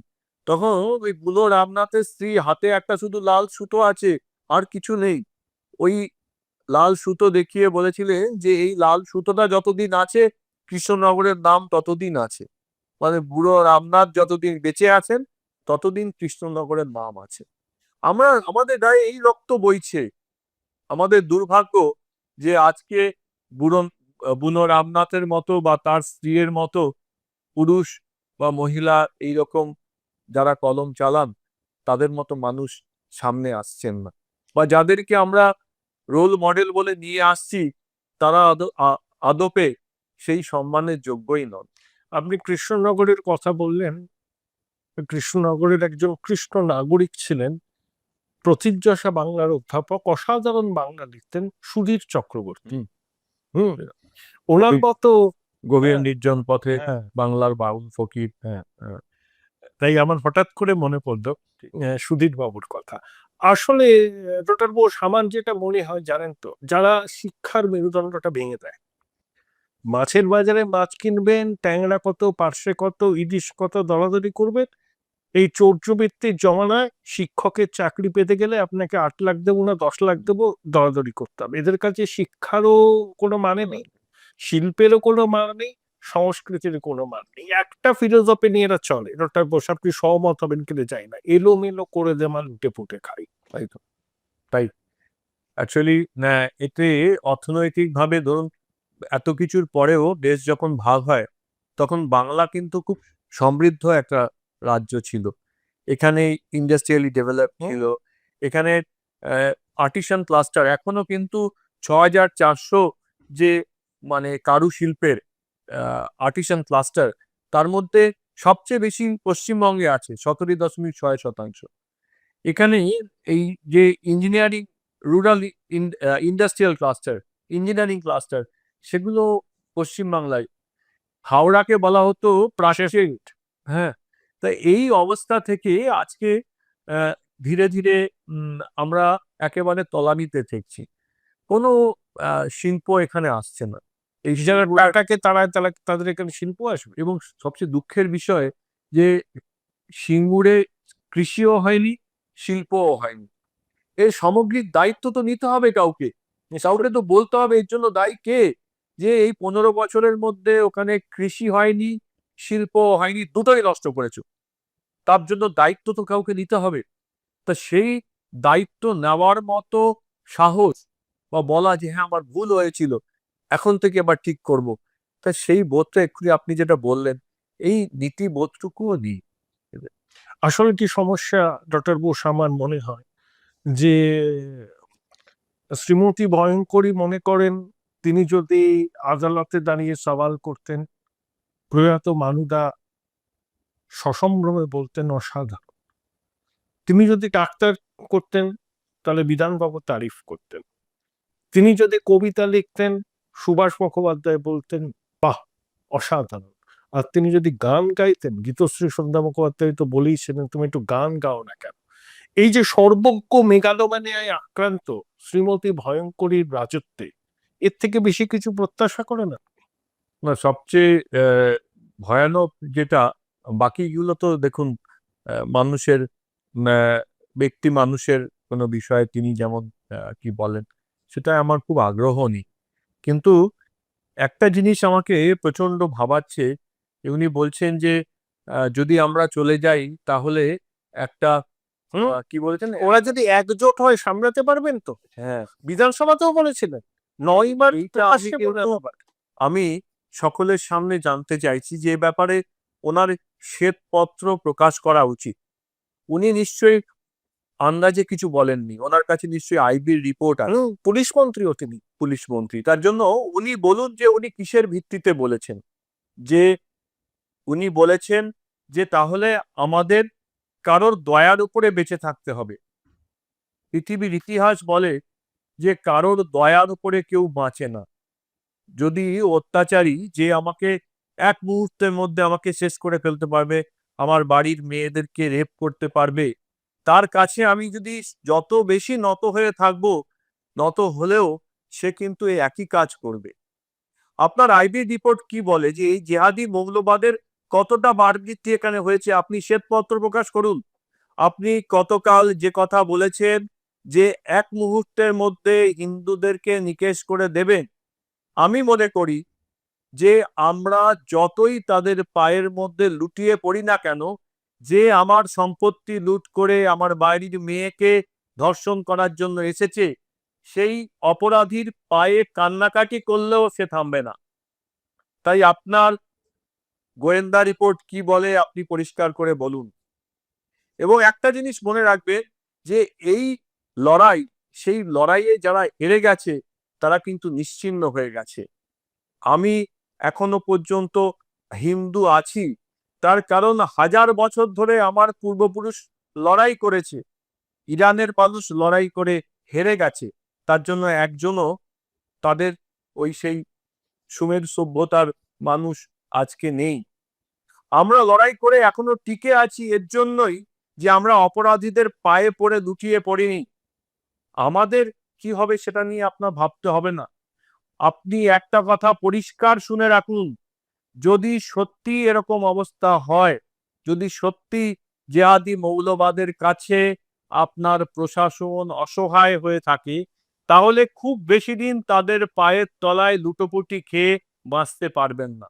তখন ওই বুনো রামনাথের স্ত্রী হাতে একটা শুধু লাল সুতো আছে, আর কিছু নেই। ওই লাল সুতো দেখিয়ে বলেছিলেন যে এই লাল সুতোটা যতদিন আছে কৃষ্ণনগরের নাম ততদিন আছে। মানে বুড়ো রামনাথ যতদিন বেঁচে আছেন ততদিন কৃষ্ণনগরের নাম আছে। আমাদের গায়ে এই রক্ত বইছে। আমাদের দুর্ভাগ্য যে আজকে বুড়ো বুনো রামনাথের মতো বা তার স্ত্রীর মতো পুরুষ বা মহিলা এইরকম যারা কলম চালান, তাদের মতো মানুষ সামনে আসছেন না, বা যাদেরকে আমরা রোল মডেল বলে নিয়ে আসছি তারা আদপে সেই সম্মানের যোগ্যই নন। আপনি কৃষ্ণনগরের কথা বললেন, কৃষ্ণনগরের একজন কৃষ্ণ নাগরিক ছিলেন প্রথিতযশা বাংলার অধ্যাপক, অসাধারণ বাংলা লিখতেন, সুধীর চক্রবর্তী। হুম। ওনার মতো গভীর নির্জন পথে হ্যাঁ, বাংলার বাউল ফকির। হ্যাঁ, তাই আমার হঠাৎ করে মনে পড়লো সুধীর বাবুর কথা। আসলে ডক্টর বোস, আমার যেটা মনে হয় জানেন তো, যারা শিক্ষার মেরুদণ্ডটা ভেঙে দেয়, মাছের বাজারে মাছ কিনবেন, ট্যাংরা কত, পার্শে কত, ইলিশ কত দরাদরি করবেন, এই চৌর্যবৃত্তির জমানায় শিক্ষকের চাকরি পেতে গেলে আপনাকে 8 লাখ দেবো না 10 লাখ দেবো দরাদরি করতে হবে। এদের কাছে শিক্ষারও কোনো মানে নেই, শিল্পেরও কোনো মান নেই, সংস্কৃতির কোনো মান নেই। একটা ফিলোসফি নিয়ে এরা চলে, ডক্টর বোস আপনি সহমত হবেন কিনা যাই না, এলোমেলো করে দেমান লুটে পুটে খাই। তাই তো, তাই অ্যাকচুয়ালি এতে অর্থনৈতিক ভাবে ধরুন এত কিছুর পরেও দেশ যখন ভাগ হয় তখন বাংলা কিন্তু খুব সমৃদ্ধ একটা রাজ্য ছিল। এখানে ইন্ডাস্ট্রিয়ালি ডেভেলপ ছিল। এখানে আর্টিসান ক্লাস্টার এখনো কিন্তু 6400 যে মানে কারুশিল্পের আর্টিসান ক্লাস্টার, তার মধ্যে সবচেয়ে বেশি পশ্চিমবঙ্গে আছে 17.6%। এখানেই এই যে engineering, rural industrial cluster, engineering cluster, সেগুলো পশ্চিমবাংলায়। হাওড়াকে বলা হতো প্রাচ্যের। হ্যাঁ, তা এই অবস্থা থেকে আজকে আহ, ধীরে ধীরে আমরা একেবারে তলানিতে দেখছি। কোনো শিল্প এখানে আসছে না। এই যারা শিল্পটা, টাকাকে তাড়ায় তারা তাদের এখানে শিল্প আসবে। এবং সবচেয়ে দুঃখের বিষয় যে সিঙ্গুরে কৃষিও হয়নি, শিল্পও হয়নি। এর সামগ্রিক দায়িত্ব তো নিতে হবে কাউকে, কাউকে তো বলতে হবে এর জন্য দায়ী কে, যে এই 15 বছরের মধ্যে ওখানে কৃষি হয়নি, শিল্প হয়নি, দুটোই নষ্ট করেছো। তার জন্য দায়িত্ব তো কাউকে নিতে হবে। তা সেই দায়িত্ব নেওয়ার মতো সাহস, বা বলা যে হ্যাঁ আমার ভুল হয়েছিল, এখন থেকে আবার ঠিক করব, তা সেই বোধটা এক্ষুনি আপনি যেটা বললেন, এই নীতি বোধটুকুও নেই। আসলে কি সমস্যা ডক্টর বোস, আমার মনে হয় যে শ্রীমতী ভয়ঙ্করী মনে করেন তিনি যদি আদালতে দাঁড়িয়ে সওয়াল করতেন, প্রয়াত মানুদা সসম্ভ্রমে বলতেন অসাধারণ। তিনি যদি ডাক্তার করতেন তাহলে বিধানবাবু তারিফ করতেন, তিনি যদি কবিতা লিখতেন সুভাষ মুখোপাধ্যায় বলতেন বাহ অসাধারণ, আর তিনি যদি গান গাইতেন গীতশ্রী সন্ধ্যা মুখোপাধ্যায় তো বলেইছিলেন তুমি একটু গান গাও না কেন। এই যে সর্বজ্ঞ মেগালোম্যানিয়ায় আক্রান্ত শ্রীমতী ভয়ঙ্করীর রাজত্বে এর থেকে বেশি কিছু প্রত্যাশা করে না? না, সবচেয়ে ভয়ানক যেটা, বাকিগুলো তো দেখুন মানুষের ব্যক্তি মানুষের কোনো বিষয়ে তিনি যেমন কি বলেন সেটা আমার খুব আগ্রহ নেই, কিন্তু একটা জিনিস আমাকে প্রচন্ড ভাবাচ্ছে। উনি বলছেন যে যদি আমরা চলে যাই তাহলে একটা কি বলেছেন, ওরা যদি একজোট হয় সামলাতে পারবেন তো? হ্যাঁ, বিধানসভাতেও বলেছিলেন 9 বার এইটা আমি প্রকাশ্যে কিন্তু বলতে পারেন। আমি সকলের সামনে জানতে চাইছি যে এ ব্যাপারে ওনার শ্বেতপত্র প্রকাশ করা উচিত। উনি নিশ্চয়ই আন্দাজে কিছু বলেননি, ওনার কাছে নিশ্চয়ই আইবির রিপোর্ট আছে, পুলিশ মন্ত্রীও তিনি। পুলিশ মন্ত্রী। তার জন্য উনি বলুন যে উনি কিসের ভিত্তিতে বলেছেন। যে উনি বলেছেন যে তাহলে আমাদের কারোর দয়ার উপরে বেঁচে থাকতে হবে। পৃথিবীর ইতিহাস বলে যে কারোর দয়ার উপরে কেউ বাঁচে না। যদি অত্যাচারী যে আমাকে এক মুহূর্তের মধ্যে আমাকে শেষ করে ফেলতে পারবে, আমার বাড়ির মেয়েদেরকে রেপ করতে পারবে, তার কাছে আমি যদি যত বেশি নত হয়ে থাকবো, নত হলেও সে কিন্তু এই একই কাজ করবে। আপনার আইবি রিপোর্ট কি বলে যে এই জেহাদি মৌলবাদের কতটা বাড়বৃদ্ধি এখানে হয়েছে, আপনি শ্বেতপত্র প্রকাশ করুন। আপনি গতকাল যে কথা বলেছেন যে এক মুহূর্তের মধ্যে হিন্দুদেরকে নিকেশ করে দেবেন, আমি মনে করি যে আমরা যতই তাদের পায়ের মধ্যে লুটিয়ে পড়ি না কেন, যে আমার সম্পত্তি লুট করে আমার বাড়ির মেয়েকে ধর্ষণ করার জন্য এসেছে, সেই অপরাধীর পায়ে কান্নাকাটি করলেও সে থামবে না। তাই আপনার গোয়েন্দা রিপোর্ট কি বলে আপনি পরিষ্কার করে বলুন। এবং একটা জিনিস মনে রাখবেন যে এই লড়াই, সেই লড়াইয়ে যারা হেরে গেছে তারা কিন্তু নিশ্চিহ্ন হয়ে গেছে। আমি এখনো পর্যন্ত হিন্দু আছি, তার কারণ 1000 বছর ধরে আমার পূর্বপুরুষ লড়াই করেছে। ইরানের মানুষ লড়াই করে হেরে গেছে, তার জন্য একজনও তাদের ওই সেই সুমেরু সভ্যতার মানুষ আজকে নেই। আমরা লড়াই করে এখনো টিকে আছি এর জন্যই যে আমরা অপরাধীদের পায়ে পড়ে লুটিয়ে পড়িনি। আমাদের কি হবে সেটা নিয়ে আপনার ভাবতে হবে না। আপনি একটা কথা পরিষ্কার শুনে রাখুন, যদি সত্যি এরকম অবস্থা হয়, যদি সত্যি জেহাদি মৌলবাদের কাছে আপনার প্রশাসন অসহায় হয়ে থাকে, তাহলে খুব বেশি দিন তাদের পায়ের তলায় লুটোপুটি খেয়ে বাঁচতে পারবেন না।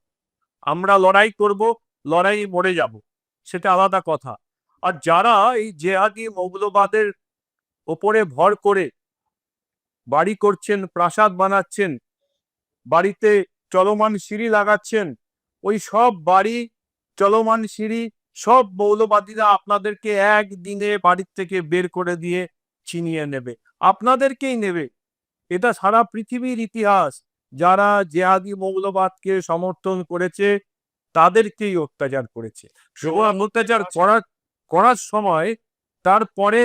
আমরা লড়াই করব, লড়াই মরে যাব, সেটা আলাদা কথা। আর যারা এই জেহাদি মৌলবাদের ওপরে ভর করে বাড়ি করছেন, প্রাসাদ বানাচ্ছেন, বাড়িতে চলমান সিঁড়ি লাগাচ্ছেন, ওই সব বাড়ি, চলমান সিঁড়ি, সব মৌলবাদীরা আপনাদেরকে একদিনে বাড়ির থেকে বের করে দিয়ে ছিনিয়ে নেবে, আপনাদেরকেই নেবে। এটা সারা পৃথিবীর ইতিহাস। যারা জেহাদি মৌলবাদকে সমর্থন করেছে তাদেরকেই অত্যাচার করেছে। এবং অত্যাচার করার সময় তারপরে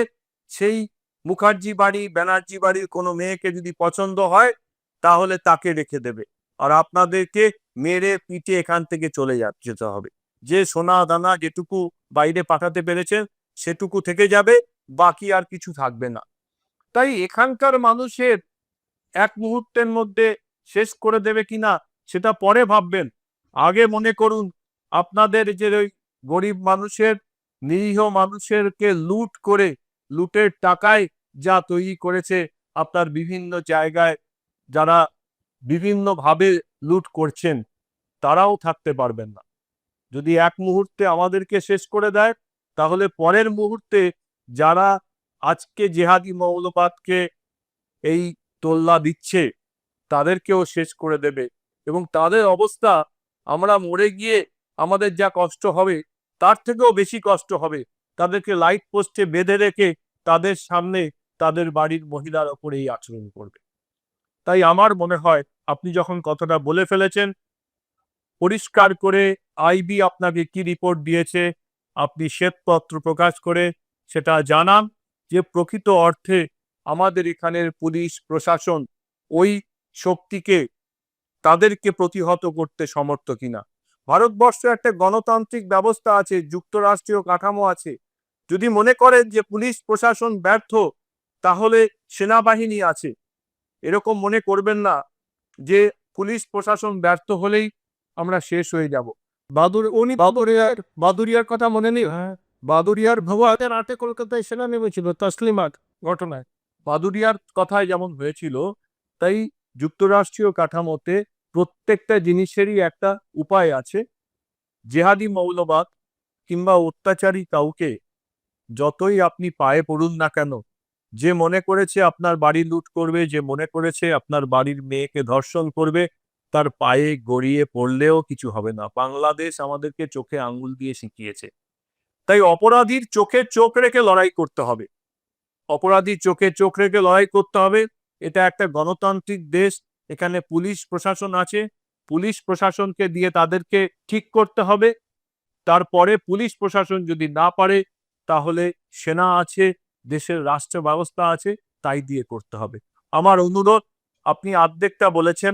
সেই মুখার্জি বাড়ি, ব্যানার্জি বাড়ির কোনো মেয়েকে যদি পছন্দ হয় তাহলে তাকে রেখে দেবে, আর আপনাদেরকে মেরে পিটে এখান থেকে চলে যেতে হবে। যে সোনা দানা যেটুকু বাইরে পাঠাতে পেরেছেন সেটুকু থেকে যাবে, বাকি আর কিছু থাকবে না। তাই এখানকার মানুষের এক মুহূর্তের মধ্যে শেষ করে দেবে কিনা সেটা পরে ভাববেন। আগে মনে করুন আপনাদের যে ওই গরিব মানুষের, নিরীহ মানুষেরকে লুট করে, লুটের টাকায় যা তৈরি করেছে আপনার বিভিন্ন জায়গায়, যারা বিভিন্নভাবে লুট করছেন, তারাও থাকতে পারবেন না। যদি এক মুহূর্তে আমাদেরকে শেষ করে দেয়, তাহলে পরের মুহূর্তে যারা আজকে জেহাদি মৌলবাদকে এই তোল্লা দিচ্ছে তাদেরকেও শেষ করে দেবে। এবং তাদের অবস্থা, আমরা মরে গিয়ে আমাদের যা কষ্ট হবে তার থেকেও বেশি কষ্ট হবে। তাদেরকে লাইট পোস্টে বেঁধে রেখে তাদের সামনে তাদের বাড়ির মহিলার ওপরেই আচরণ করবে। তাই আমার মনে হয় আপনি যখন কথাটা বলে ফেলেছেন, পরিষ্কার করে আইবি আপনাকে কি রিপোর্ট দিয়েছে আপনি শ্বেতপত্র প্রকাশ করে সেটা জানান যে প্রকৃত অর্থে আমাদের এখানের পুলিশ প্রশাসন ওই শক্তিকে তাদেরকে প্রতিহত করতে সমর্থ কিনা। ভারতবর্ষে একটা গণতান্ত্রিক ব্যবস্থা আছে, যুক্তরাষ্ট্রীয় কাঠামো আছে। যদি মনে করেন যে পুলিশ প্রশাসন ব্যর্থ, তাহলে সেনাবাহিনী আছে। এরকম মনে করবেন না যে পুলিশ প্রশাসন ব্যর্থ হলেই আমরা শেষ হয়ে যাব। বাদুরিয়ার কথা মনে নেই? হ্যাঁ, বাদুরিয়ার ভুয়াদের রাতে কলকাতায় সেনা নেমেছিল তসলিমার ঘটনায়। বাদুরিয়ার কথায় যেমন হয়েছিল, তাই যুক্তরাষ্ট্রীয় কাঠামোতে প্রত্যেকটা জিনিসেরই একটা উপায় আছে। জেহাদি মৌলবাদ কিংবা অত্যাচারী কাউকে যতই আপনি পায়ে পড়ুন না কেন, যে মনে করেছে আপনার বাড়ি লুট করবে, যে মনে করেছে আপনার বাড়ির মেয়েকে ধর্ষণ করবে, তার পায়ে গড়িয়ে পড়লেও কিছু হবে না। বাংলাদেশ আমাদেরকে চোখে আঙ্গুল দিয়ে শিখিয়েছে। তাই অপরাধীর চোখে চোখ রেখে লড়াই করতে হবে। অপরাধীর চোখে চোখ রেখে লড়াই করতে হবে। এটা একটা গণতান্ত্রিক দেশ, এখানে পুলিশ প্রশাসন আছে। পুলিশ প্রশাসনকে দিয়ে তাদেরকে ঠিক করতে হবে। তারপরে পুলিশ প্রশাসন যদি না পারে, তাহলে সেনা আছে, দেশের রাষ্ট্র ব্যবস্থা আছে, তাই দিয়ে করতে হবে। আমার অনুরোধ, আপনি অর্ধেকটা বলেছেন,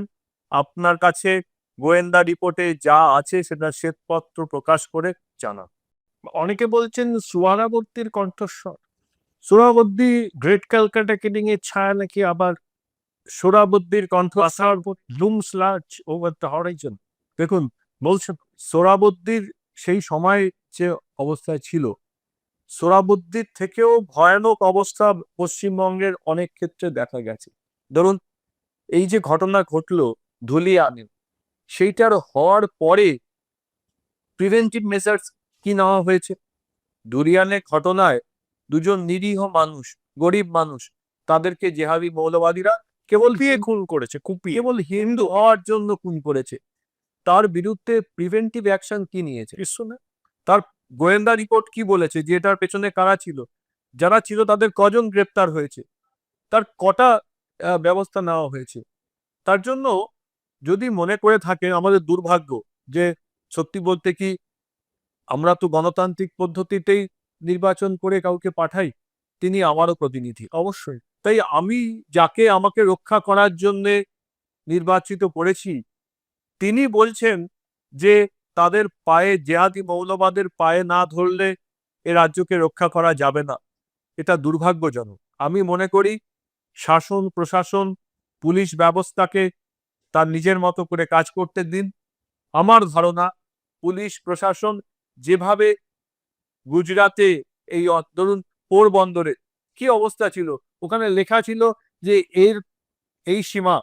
আপনার কাছে গোয়েন্দা রিপোর্টে যা আছে সেটা শ্বেতপত্র প্রকাশ করে জানান। অনেকে বলছেন সোহরাবর্তীর কণ্ঠস্বর। সোহরাবর্দী গ্রেট ক্যালকাটা কিলিং এর ছায়া নাকি আবার সোহরাবর্দীর কণ্ঠস্বর looms large over the Horizon. দেখুন, বলছেন সোহরাবর্দীর সেই সময় যে অবস্থায় ছিল, সোহরাবর্দীর থেকেও ভয়ানক অবস্থা পশ্চিমবঙ্গের অনেক ক্ষেত্রে দেখা গেছে। ধরুন, এই যে ঘটনা ঘটলো ধুলিয়ানে, সেইটার হওয়ার পরে প্রিভেন্টিভ মেজার্স কি নেওয়া হয়েছে? ধুলিয়ানে ঘটনায় দুজন নিরীহ মানুষ, গরিব মানুষ, তাদেরকে জেহাদি মৌলবাদীরা কেবল খুন করেছে, কুপিয়ে। কেবল হিন্দু হওয়ার জন্য খুন করেছে। তার বিরুদ্ধে প্রিভেন্টিভ অ্যাকশন কি নিয়েছে? কিছু না। তার গোয়েন্দা রিপোর্ট কি বলেছে যে এটার পেছনে কারা ছিল? যারা ছিল তাদের কজন গ্রেপ্তার হয়েছে? তার কটা ব্যবস্থা নেওয়া হয়েছে? তার জন্য যদি মনে করে থাকে, আমাদের দুর্ভাগ্য যে সত্যি বলতে কি আমরা তো গণতান্ত্রিক পদ্ধতিতেই নির্বাচন করে কাউকে পাঠাই, তিনি আমারও প্রতিনিধি। অবশ্যই। তাই আমি যাকে আমাকে রক্ষা করার জন্যে নির্বাচিত করেছি, তিনি বলছেন যে তাদের পায়ে, জেহাদি মৌলবাদের পায়ে না ধরলে এ রাজ্যকে রক্ষা করা যাবে না। এটা দুর্ভাগ্যজনক। আমি মনে করি শাসন প্রশাসন, পুলিশ ব্যবস্থাকে তার নিজের মতো করে কাজ করতে দিন। আমার ধারণা, পুলিশ প্রশাসন যেভাবে গুজরাটে এই ধরুন পোরবন্দরে কি অবস্থা ছিল, ওখানে লেখা ছিল যে এই সীমা,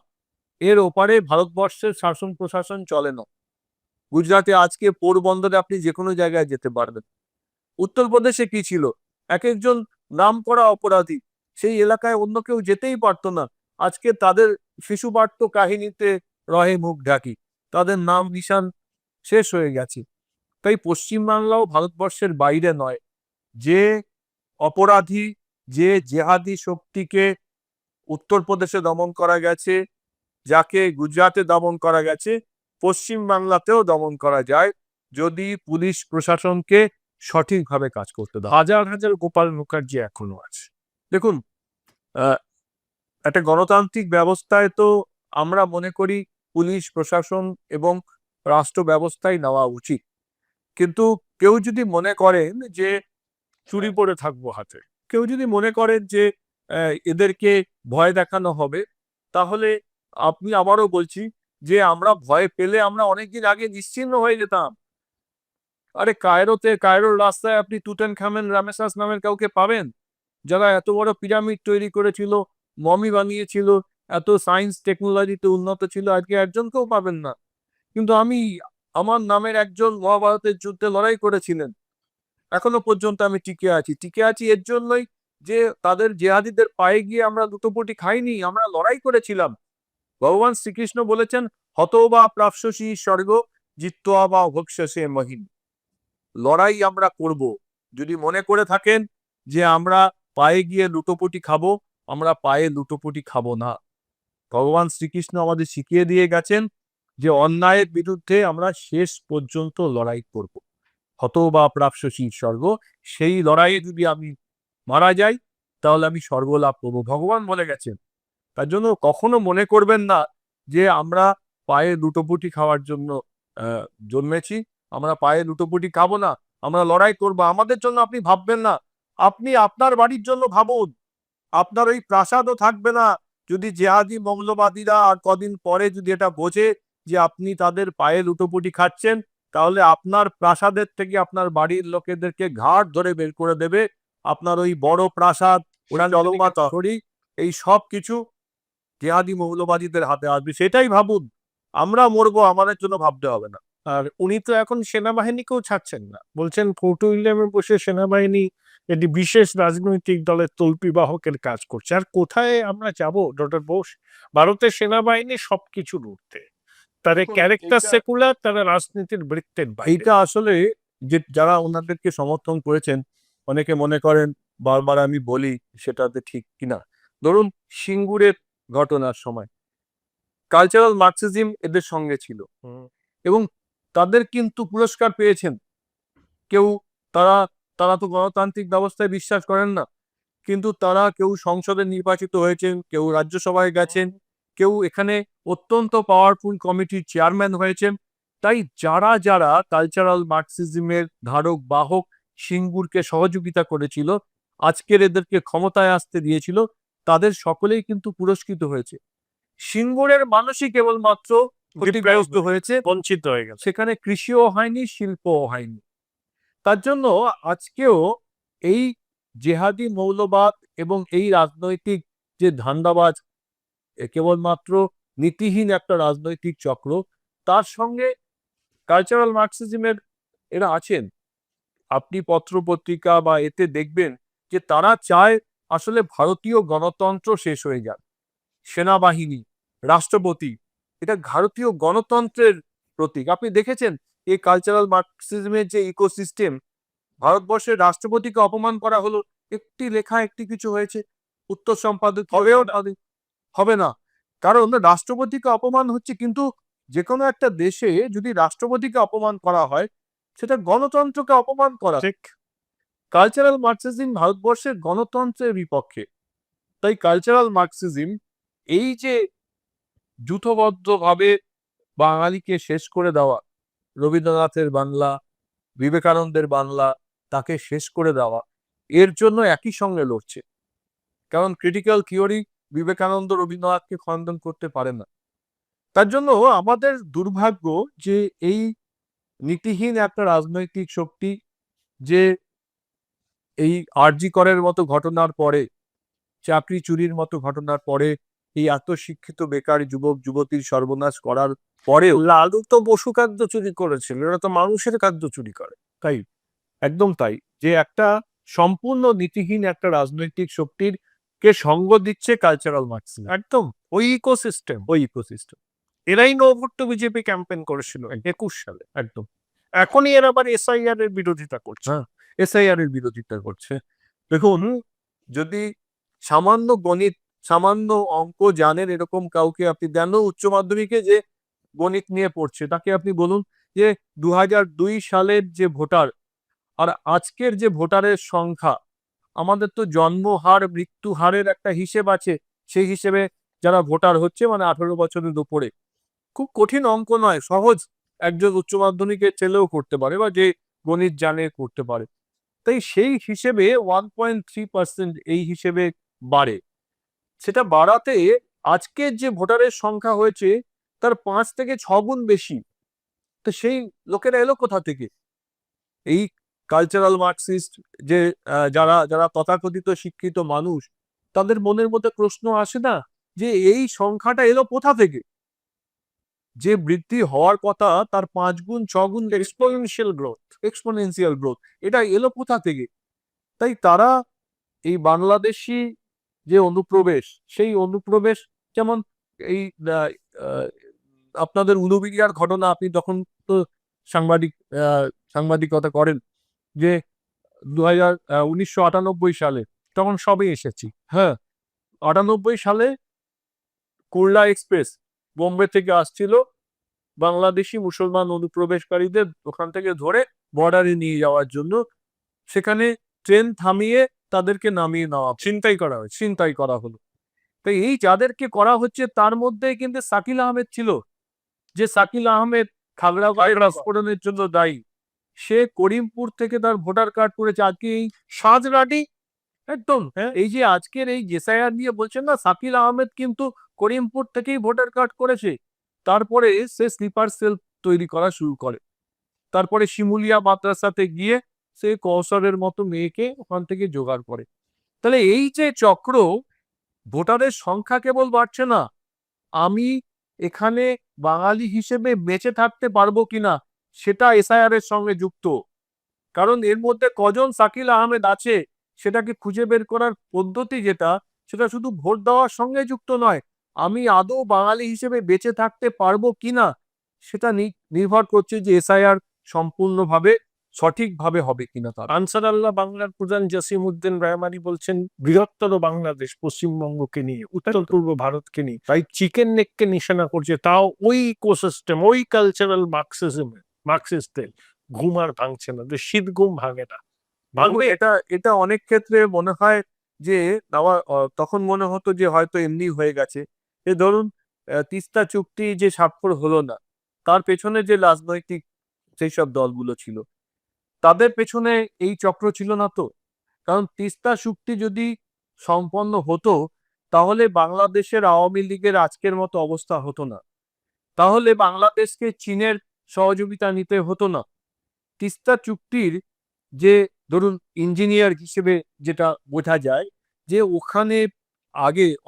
এর ওপারে ভারতবর্ষের শাসন প্রশাসন চলে না। গুজরাটে আজকে পোরবন্দরে আপনি যে কোনো জায়গায় যেতে পারবেন। উত্তরপ্রদেশে কি ছিল? এক একজন নামকরা অপরাধী, সেই এলাকায় অন্য কেউ যেতেই পারতো না। আজকে তাদের শিশুপাঠ্য কাহিনীতে রহে মুখ ঢাকি, তাদের নাম নিশান শেষ হয়ে গেছে। তাই পশ্চিমবাংলাও ভারতবর্ষের বাইরে নয়। যে অপরাধী, যে জেহাদি শক্তিকে উত্তরপ্রদেশে দমন করা গেছে, যাকে গুজরাটে দমন করা গেছে, পশ্চিমবাংলাতেও দমন করা যায় যদি পুলিশ প্রশাসনকে সঠিকভাবে কাজ করতে দেয়। হাজার হাজার গোপাল মুখার্জি এখনো আছে। দেখুন, একটা গণতান্ত্রিক ব্যবস্থায় তো আমরা মনে করি পুলিশ প্রশাসন এবং রাষ্ট্র ব্যবস্থাই নেওয়া উচিত। কিন্তু কেউ যদি মনে করেন যে চুরি পরে থাকবো হাতে। কেউ যদি মনে করেন যে এদেরকে ভয় দেখানো হবে, তাহলে আপনি আবারও বলছি যে আমরা ভয় পেলে আমরা অনেকদিন আগে নিশ্চিহ্ন হয়ে যেতাম। আরে কায়রোর রাস্তায় আপনি তুতানখামেন রামেসাস নামের কাউকে পাবেন, যারা এত বড় পিরামিড তৈরি করেছিল, মমি বানিয়েছিল, এত সায়েন্স টেকনোলজিতে উন্নত ছিল, আজকে একজনকেও পাবেন না। কিন্তু আমার নামের একজন মহাভারতের যুদ্ধে লড়াই করেছিলেন, এখনো পর্যন্ত আমি টিকে আছি এর জন্যই যে তাদের জেহাদিদের পায়ে গিয়ে আমরা লুটোপুটি খাইনি, আমরা লড়াই করেছিলাম। ভগবান শ্রীকৃষ্ণ বলেছেন, হতো বা প্রাপস্যসি স্বর্গ জিত্বা বা ভক্ষসে মহিম। লড়াই আমরা করব। যদি মনে করে থাকেন যে আমরা পায়ে গিয়ে লুটোপুটি খাবো, আমরা পায়ে লুটোপুটি খাবো না। ভগবান শ্রীকৃষ্ণ আমাদের শিখিয়ে দিয়ে গেছেন যে অন্যায়ের বিরুদ্ধে আমরা শেষ পর্যন্ত লড়াই করব। হত বা প্রাপস্যসি স্বর্গ, সেই লড়াইয়ে যদি আমি মারা যাই তাহলে আমি স্বর্গলাভ করবো, ভগবান বলে গেছেন। তার জন্য কখনো মনে করবেন না যে আমরা পায়ে লুটোপুটি খাওয়ার জন্য জন্মেছি, আমরা পায়ে লুটোপুটি খাবো না, আমরা লড়াই করবো। আমাদের জন্য আপনি ভাববেন না, আপনি আপনার বাড়ির জন্য ভাবুন। আপনার ওই প্রাসাদও থাকবে না যদি জেহাদি মৌলবাদীরা আর কদিন পরে যদি এটা বোঝে যে আপনি তাদের পায়ে লুটোপুটি খাচ্ছেন, তাহলে আপনার প্রাসাদের থেকে আপনার বাড়ির লোকেদেরকে ঘাট ধরে বের করে দেবে। আপনার ওই বড় প্রাসাদ, ওরা জলমা তহরি, এই সব কিছু জেহাদি মৌলবাদীদের হাতে আসবে। সেটাই ভাবুন, আমরা মরবো, আমাদের জন্য ভাবতে হবে না। আর উনি তো এখন সেনাবাহিনীকেও ছাড়ছেন না, বলছেন ফোর্ট উইলিয়ামে বসে সেনাবাহিনী এটি বিশেষ রাজনৈতিক দলের তল্পিবাহকের কাজ করছে। আর কোথায় আমরা যাব ডক্টর বোস? ভারতের সেনাবাহিনী সবকিছুর ঊর্ধ্বে, তাদের দেখুন, ক্যারেক্টার এইটা- সেকুলার, তারা রাজনীতির বৃত্তের বাইরে। এইটা আসলে যে যারা ওনাদেরকে সমর্থন করেছেন, অনেকে মনে করেন বারবার আমি বলি সেটাতে ঠিক কিনা। ধরুন সিঙ্গুরের ঘটনার সময় কালচারাল মার্কসিজম এদের সঙ্গে ছিল এবং তাদের কিন্তু পুরস্কার পেয়েছেন কেউ। তারা তারা তো গণতান্ত্রিক ব্যবস্থায় বিশ্বাস করেন না, কিন্তু তারা কেউ সংসদে নির্বাচিত হয়েছেন, কেউ রাজ্যসভায় গেছেন, কেউ এখানে অত্যন্ত পাওয়ারফুল কমিটির চেয়ারম্যান হয়েছেন। তাই যারা যারা কালচারাল মার্কসিজমের ধারক বাহক সিঙ্গুরকে সহযোগিতা করেছিল, আজকের এদেরকে ক্ষমতায় আসতে দিয়েছিল, তাদের সকলেই কিন্তু পুরস্কৃত হয়েছে। সিঙ্গুরের মানুষই কেবলমাত্র ক্ষতিগ্রস্ত হয়েছে, বঞ্চিত হয়ে গেছে। সেখানে কৃষিও হয়নি, শিল্পও হয়নি। তার জন্য আজকেও এই জেহাদি মৌলবাদ এবং এই রাজনৈতিক যে ধান্দাবাজ, কেবলমাত্র নীতিহীন একটা রাজনৈতিক চক্র, তার সঙ্গে কালচারাল মার্কসিজমের এরা আছেন। আপনি পত্রপত্রিকা বা এতে দেখবেন যে তারা চায় আসলে ভারতীয় গণতন্ত্র শেষ হয়ে যাক। সেনাবাহিনী, রাষ্ট্রপতি, এটা ভারতীয় গণতন্ত্রের প্রতীক। আপনি দেখেছেন এই কালচারাল মার্কসিজমের যে ইকোসিস্টেম, ভারতবর্ষের রাষ্ট্রপতিকে অপমান করা হলো, একটি লেখা একটি কিছু হয়েছে, উত্তর সম্পাদক হবে না, কারণ রাষ্ট্রপতিকে অপমান হচ্ছে। কিন্তু যে কোনো একটা দেশে যদি রাষ্ট্রপতিকে অপমান করা হয়, সেটা গণতন্ত্রকে অপমান করা। ঠিক। কালচারাল মার্কসিজম ভারতবর্ষের গণতন্ত্রের বিপক্ষে। তাই কালচারাল মার্কসিজম এই যে যূথবদ্ধভাবে বাঙালিকে শেষ করে দেওয়া, রবীন্দ্রনাথের বাংলা, বিবেকানন্দের বাংলা, তাকে শেষ করে দেওয়া, এর জন্য একই সঙ্গে লড়ছে। কারণ ক্রিটিক্যাল থিওরি বিবেকানন্দ রবীন্দ্রনাথকে খণ্ডন করতে পারে না। তার জন্য আমাদের দুর্ভাগ্য যে এই নীতিহীন একটা রাজনৈতিক শক্তি, যে এই আরজি করের মতো ঘটনার পরে, চাকরি চুরির মতো ঘটনার পরে, এই এত শিক্ষিত বেকার যুবক যুবতীর সর্বনাশ করার পরেও, লালু তো পশু খাদ্য চুরি করেছিল, এরা তো মানুষের খাদ্য চুরি করে। তাই একদম তাই, যে একটা সম্পূর্ণ নীতিহীন একটা রাজনৈতিক শক্তির কে সঙ্গ দিচ্ছে কালচারাল মার্কসিজম, একদম ওই ইকোসিস্টেম। ওই ইকোসিস্টেম। এরাই no vote to BJP campaign করেছিল 21 সালে। একদম। এখনই এরা আবার এসআইআর এর বিরোধিতা করছে। হ্যাঁ, এসআইআর এর বিরোধিতা করছে। দেখুন, যদি সামান্য গণিত, সামান্য অঙ্ক জানেন এরকম কাউকে আপনি দেন উচ্চ মাধ্যমিকে, যে গণিত নিয়ে পড়ছে, তাকে আপনি বলুন যে 2002 সালের যে ভোটার আর আজকের যে ভোটারের সংখ্যা, আমাদের তো জন্মহার মৃত্যু হারের একটা হিসেব আছে, সেই হিসেবে যারা ভোটার হচ্ছে মানে 18 বছরের উপরে, খুব কঠিন অঙ্ক নয়, সহজ, একজন উচ্চ মাধ্যমিকের ছেলেও করতে পারে বা যে গণিত জানে করতে পারে। তাই সেই হিসেবে 1.3% এই হিসেবে বাড়ে। সেটা বাড়াতে আজকের যে ভোটারের সংখ্যা হয়েছে তার 5 থেকে 6 গুণ বেশি। তো সেই লোকেরা এলো কোথা থেকে? এই কালচারাল মার্কসিস্ট যে যারা যারা তথাকথিত শিক্ষিত মানুষ, তাদের মনের মধ্যে প্রশ্ন আসে না যে এই সংখ্যাটা এলো কোথা থেকে? যে বৃদ্ধি হওয়ার কথা তার 5 গুণ 6 গুণ এক্সপোনেনশিয়াল গ্রোথ। এক্সপোনেনশিয়াল গ্রোথ, এটা এলো কোথা থেকে? তাই তারা এই বাংলাদেশি যে অনুপ্রবেশ, সেই অনুপ্রবেশ, যেমন এই আহ, আহ, আপনাদের উলুবেড়িয়ার ঘটনা, আপনি তখন তো সাংবাদিক সাংবাদিকতা করেন, যে 1998 সালে, তখন সবে এসেছি। হ্যাঁ, 98 সালে কুরলা এক্সপ্রেস বোম্বে থেকে আসছিল, বাংলাদেশি মুসলমান অনুপ্রবেশকারীদের ওখান থেকে ধরে বর্ডারে নিয়ে যাওয়ার জন্য। সেখানে ট্রেন থামিয়ে তাদেরকে নামিয়ে নেওয়া, ছিনতাই করা হলো। তো এই যাদেরকে করা হচ্ছে তার মধ্যে কিন্তু শাকিল আহমেদ ছিল, যে শাকিল আহমেদ খাগড়াগড় বিস্ফোরণের জন্য দায়ী। সে করিমপুর থেকে তার ভোটার কার্ড করেছে। আজকে এই সাজরাটি একদম, এই যে আজকের এই এসআইআর নিয়ে বলছেন না, শাকিল আহমেদ কিন্তু করিমপুর থেকেই ভোটার কার্ড করেছে। তারপরে সে স্লিপার সেল তৈরি করা শুরু করে। তারপরে শিমুলিয়া মাদ্রাসাতে গিয়ে সে কৌশলের মতো মেয়েকে ওখান থেকে জোগাড় করে। তাহলে এই যে চক্র, ভোটারের সংখ্যা কেবল বাড়ছে না, আমি এখানে বাঙালি হিসেবে বেঁচে থাকতে পারবো কিনা সেটা এসআইআর এর সঙ্গে যুক্ত। কারণ এর মধ্যে কজন শাকিল আহমেদ আছে সেটাকে খুঁজে বের করার পদ্ধতি যেটা, সেটা শুধু ভোট দেওয়ার সঙ্গে যুক্ত নয়, আমি আদৌ বাঙালি হিসেবে বেঁচে থাকতে পারবো কিনা সেটা নির্ভর করছে যে এসআইআর সম্পূর্ণভাবে সঠিকভাবে হবে কিনা। তার আনসার আল্লাহ বাংলার প্রধান জসিম উদ্দিন রায়মানি বলছেন, বৃহত্তর বাংলাদেশ পশ্চিমবঙ্গকে নিয়ে, উত্তর পূর্ব ভারতকে নিয়ে, তাই চিকেন নেককে নিশানা করছে, তাও ওই ইকোসিস্টেম, ওই কালচারাল মার্কসিস্টের ঘুম আর ভাঙছে না, যে শীত ঘুম ভাঙে না। ভাঙবে এটা এটা অনেক ক্ষেত্রে মনে হয় যে তখন মনে হতো যে হয়তো এমনি হয়ে গেছে। এ ধরুন তিস্তা চুক্তি যে স্বাক্ষর হলো না, তার পেছনে যে রাজনৈতিক সেই সব দলগুলো ছিল, তাদের পেছনে এই চক্র ছিল না তো? কারণ তিস্তা চুক্তি যদি সম্পন্ন হতো তাহলে বাংলাদেশের আওয়ামী লীগের আজকের মতো অবস্থা হতো না, তাহলে বাংলাদেশকে চীনের সহযোগিতা নিতে হতো না। তিস্তা চুক্তির যে ধরুন ইঞ্জিনিয়ার হিসেবে যেটা বোঝা যায়, যে ওখানে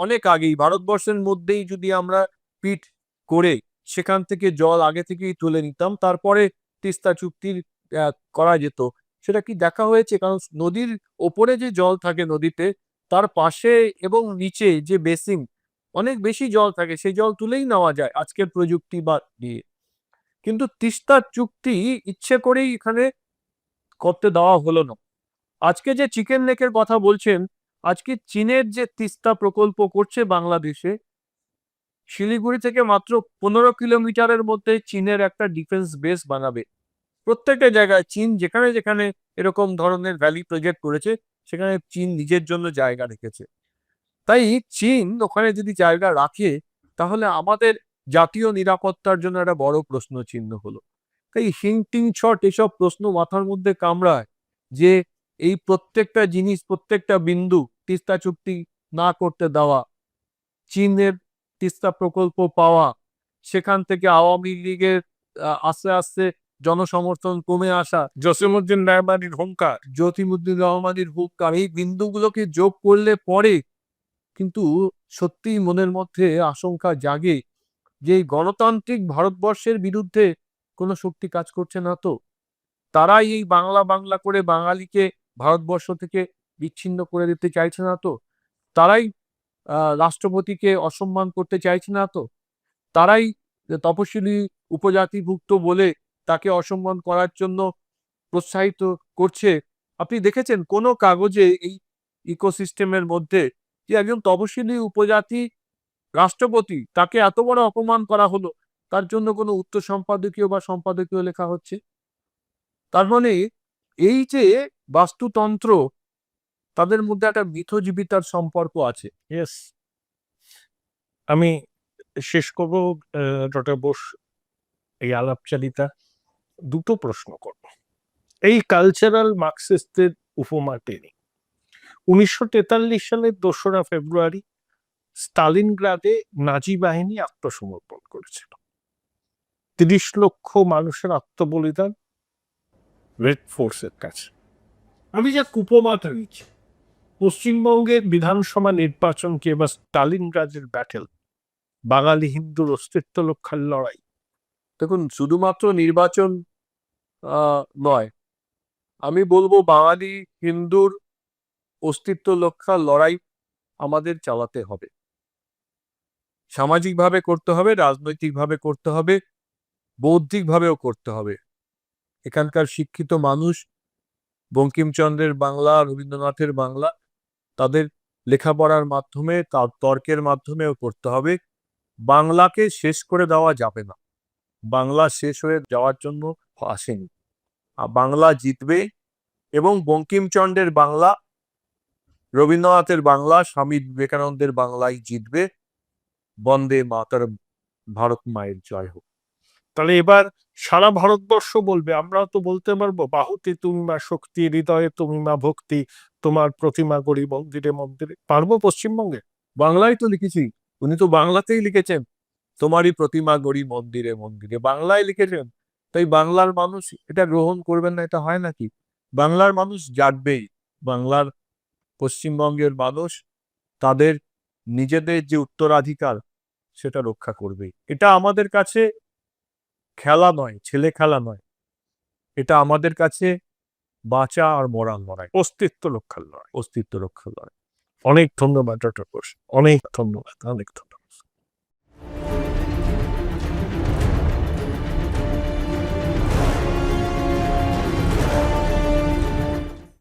অনেক আগেই ভারতবর্ষের মধ্যেই যদি আমরা পিট করে সেখান থেকে জল আগে থেকেই তুলে নিতাম, তারপরে তিস্তা চুক্তির করা যেত, সেটা কি দেখা হয়েছে? কারণ নদীর ওপরে যে জল থাকে নদীতে, তার পাশে এবং নিচে যে বেসিন, অনেক বেশি জল থাকে, সেই জল তুলেই নেওয়া যায় আজকের প্রযুক্তি বা দিয়ে। কিন্তু তিস্তা চুক্তি ইচ্ছে করেই এখানে করতে দেওয়া হলো না। আজকে যে চিকেন নেকের কথা বলছেন, আজকে চীনের যে তিস্তা প্রকল্প করছে বাংলাদেশে, শিলিগুড়ি থেকে মাত্র 15 কিলোমিটারের মধ্যে চীনের একটা ডিফেন্স বেস বানাবে। প্রত্যেকটা জায়গায় চীন যেখানে যেখানে এরকম ধরনের ভ্যালি প্রজেক্ট করেছে, সেখানে চীন নিজের জন্য জায়গা রেখেছে। তাই চীন ওখানে যদি জায়গা রাখে, তাহলে আমাদের জাতীয় নিরাপত্তার জন্য একটা বড় প্রশ্ন চিহ্ন হলো। তাই হিংটিং শট এসব প্রশ্ন মাথার মধ্যে কামড়ায়, যে এই প্রত্যেকটা জিনিস, প্রত্যেকটা বিন্দু, তিস্তা চুক্তি না করতে দেওয়া, চীনের তিস্তা প্রকল্প পাওয়া, সেখান থেকে আওয়ামী লীগের আস্তে আস্তে জনসমর্থন কমে আসা, জসিমউদ্দিন রায়মানির হুঙ্কার, জসিমউদ্দিন রহমানের হুঙ্কার, এই বিন্দুগুলোকে যোগ করলে পরে কিন্তু সত্যিই মনের মধ্যে আশঙ্কা জাগে যে এই গণতান্ত্রিক ভারতবর্ষের বিরুদ্ধে কোনো শক্তি কাজ করছে না তো? তারাই এই বাংলা বাংলা করে বাঙালিকে ভারতবর্ষ থেকে বিচ্ছিন্ন করে দিতে চাইছে না তো? তারাই রাষ্ট্রপতিকে অসম্মান করতে চাইছে না তো? তারাই তপশিলি উপজাতিভুক্ত বলে তাকে অসম্মান করার জন্য প্রোৎসাহিত করছে? আপনি দেখেছেন কোনো কাগজে এই ইকোসিস্টেমের মধ্যে যে একজন তপশিলি উপজাতি রাষ্ট্রপতি, তাকে এত বড় অপমান করা হলো, তার জন্য কোনো উত্তর সম্পাদকীয় বা সম্পাদকীয় লেখা হচ্ছে? তার মানে এই যে বাস্তুতন্ত্র, তাদের মধ্যে একটা মিথজীবিতার সম্পর্ক আছে। ইয়েস। আমি শেষ করব ডক্টর বোস এই আলাপচারিতা, দুটো প্রশ্ন করব। এই কালচারাল মার্কসিস্টের উপমা টেনে 1943 সালের 2রা ফেব্রুয়ারি স্টালিনগ্রাডে নাজি বাহিনী আত্মসমর্পণ করেছিল। 30 লক্ষ মানুষের আত্মবলিদান রেড ফোর্সের কাছে। আমি যা উপমাটা নিচ্ছি, পশ্চিমবঙ্গের বিধানসভা নির্বাচনকে বা স্টালিনগ্রাডের ব্যাটেল, বাঙালি হিন্দুর অস্তিত্ব রক্ষার লড়াই। দেখুন, শুধুমাত্র নির্বাচন নয়, আমি বলবো বাঙালি হিন্দুর অস্তিত্ব রক্ষার লড়াই আমাদের চালাতে হবে। সামাজিকভাবে করতে হবে, রাজনৈতিকভাবে করতে হবে, বৌদ্ধিকভাবেও করতে হবে। এখানকার শিক্ষিত মানুষ, বঙ্কিমচন্দ্রের বাংলা, রবীন্দ্রনাথের বাংলা, তাদের লেখাপড়ার মাধ্যমে, তার তর্কের মাধ্যমেও করতে হবে। বাংলাকে শেষ করে দেওয়া যাবে না। বাংলা শেষ হয়ে যাওয়ার জন্য আসেনি, আর বাংলা জিতবে। এবং বঙ্কিমচন্দ্রের বাংলা রবীন্দ্রনাথের বাংলা, স্বামী বিবেকানন্দের বাংলায় জিতবে। বন্দে মাতরম, ভারত মায়ের জয় হোক। তাহলে এবার সারা ভারতবর্ষ বলবে, আমরা তো বলতে পারবো বাহুতে তুমি মা শক্তি, হৃদয়ে তুমি মা ভক্তি, তোমার প্রতিমা গড়ি মন্দিরে মন্দিরে, পারবো পশ্চিমবঙ্গে? বাংলায় তো লিখেছি, উনি তো বাংলাতেই লিখেছেন, তোমারই প্রতিমা গড়ি মন্দিরে মন্দিরে, বাংলায় লিখেছেন। তাই বাংলার মানুষ এটা গ্রহণ করবেন না, এটা হয় নাকি? বাংলার মানুষ জানবেই, বাংলার, পশ্চিমবঙ্গের মানুষ তাদের নিজেদের যে উত্তরাধিকার সেটা রক্ষা করবেই। এটা আমাদের কাছে খেলা নয়, ছেলে খেলা নয়, এটা আমাদের কাছে বাঁচা আর মরার লড়াই, অস্তিত্ব রক্ষার লড়াই। অস্তিত্ব রক্ষার লড়াই। অনেক ধন্যবাদ ডক্টর ঘোষ, অনেক ধন্যবাদ, অনেক ধন্যবাদ।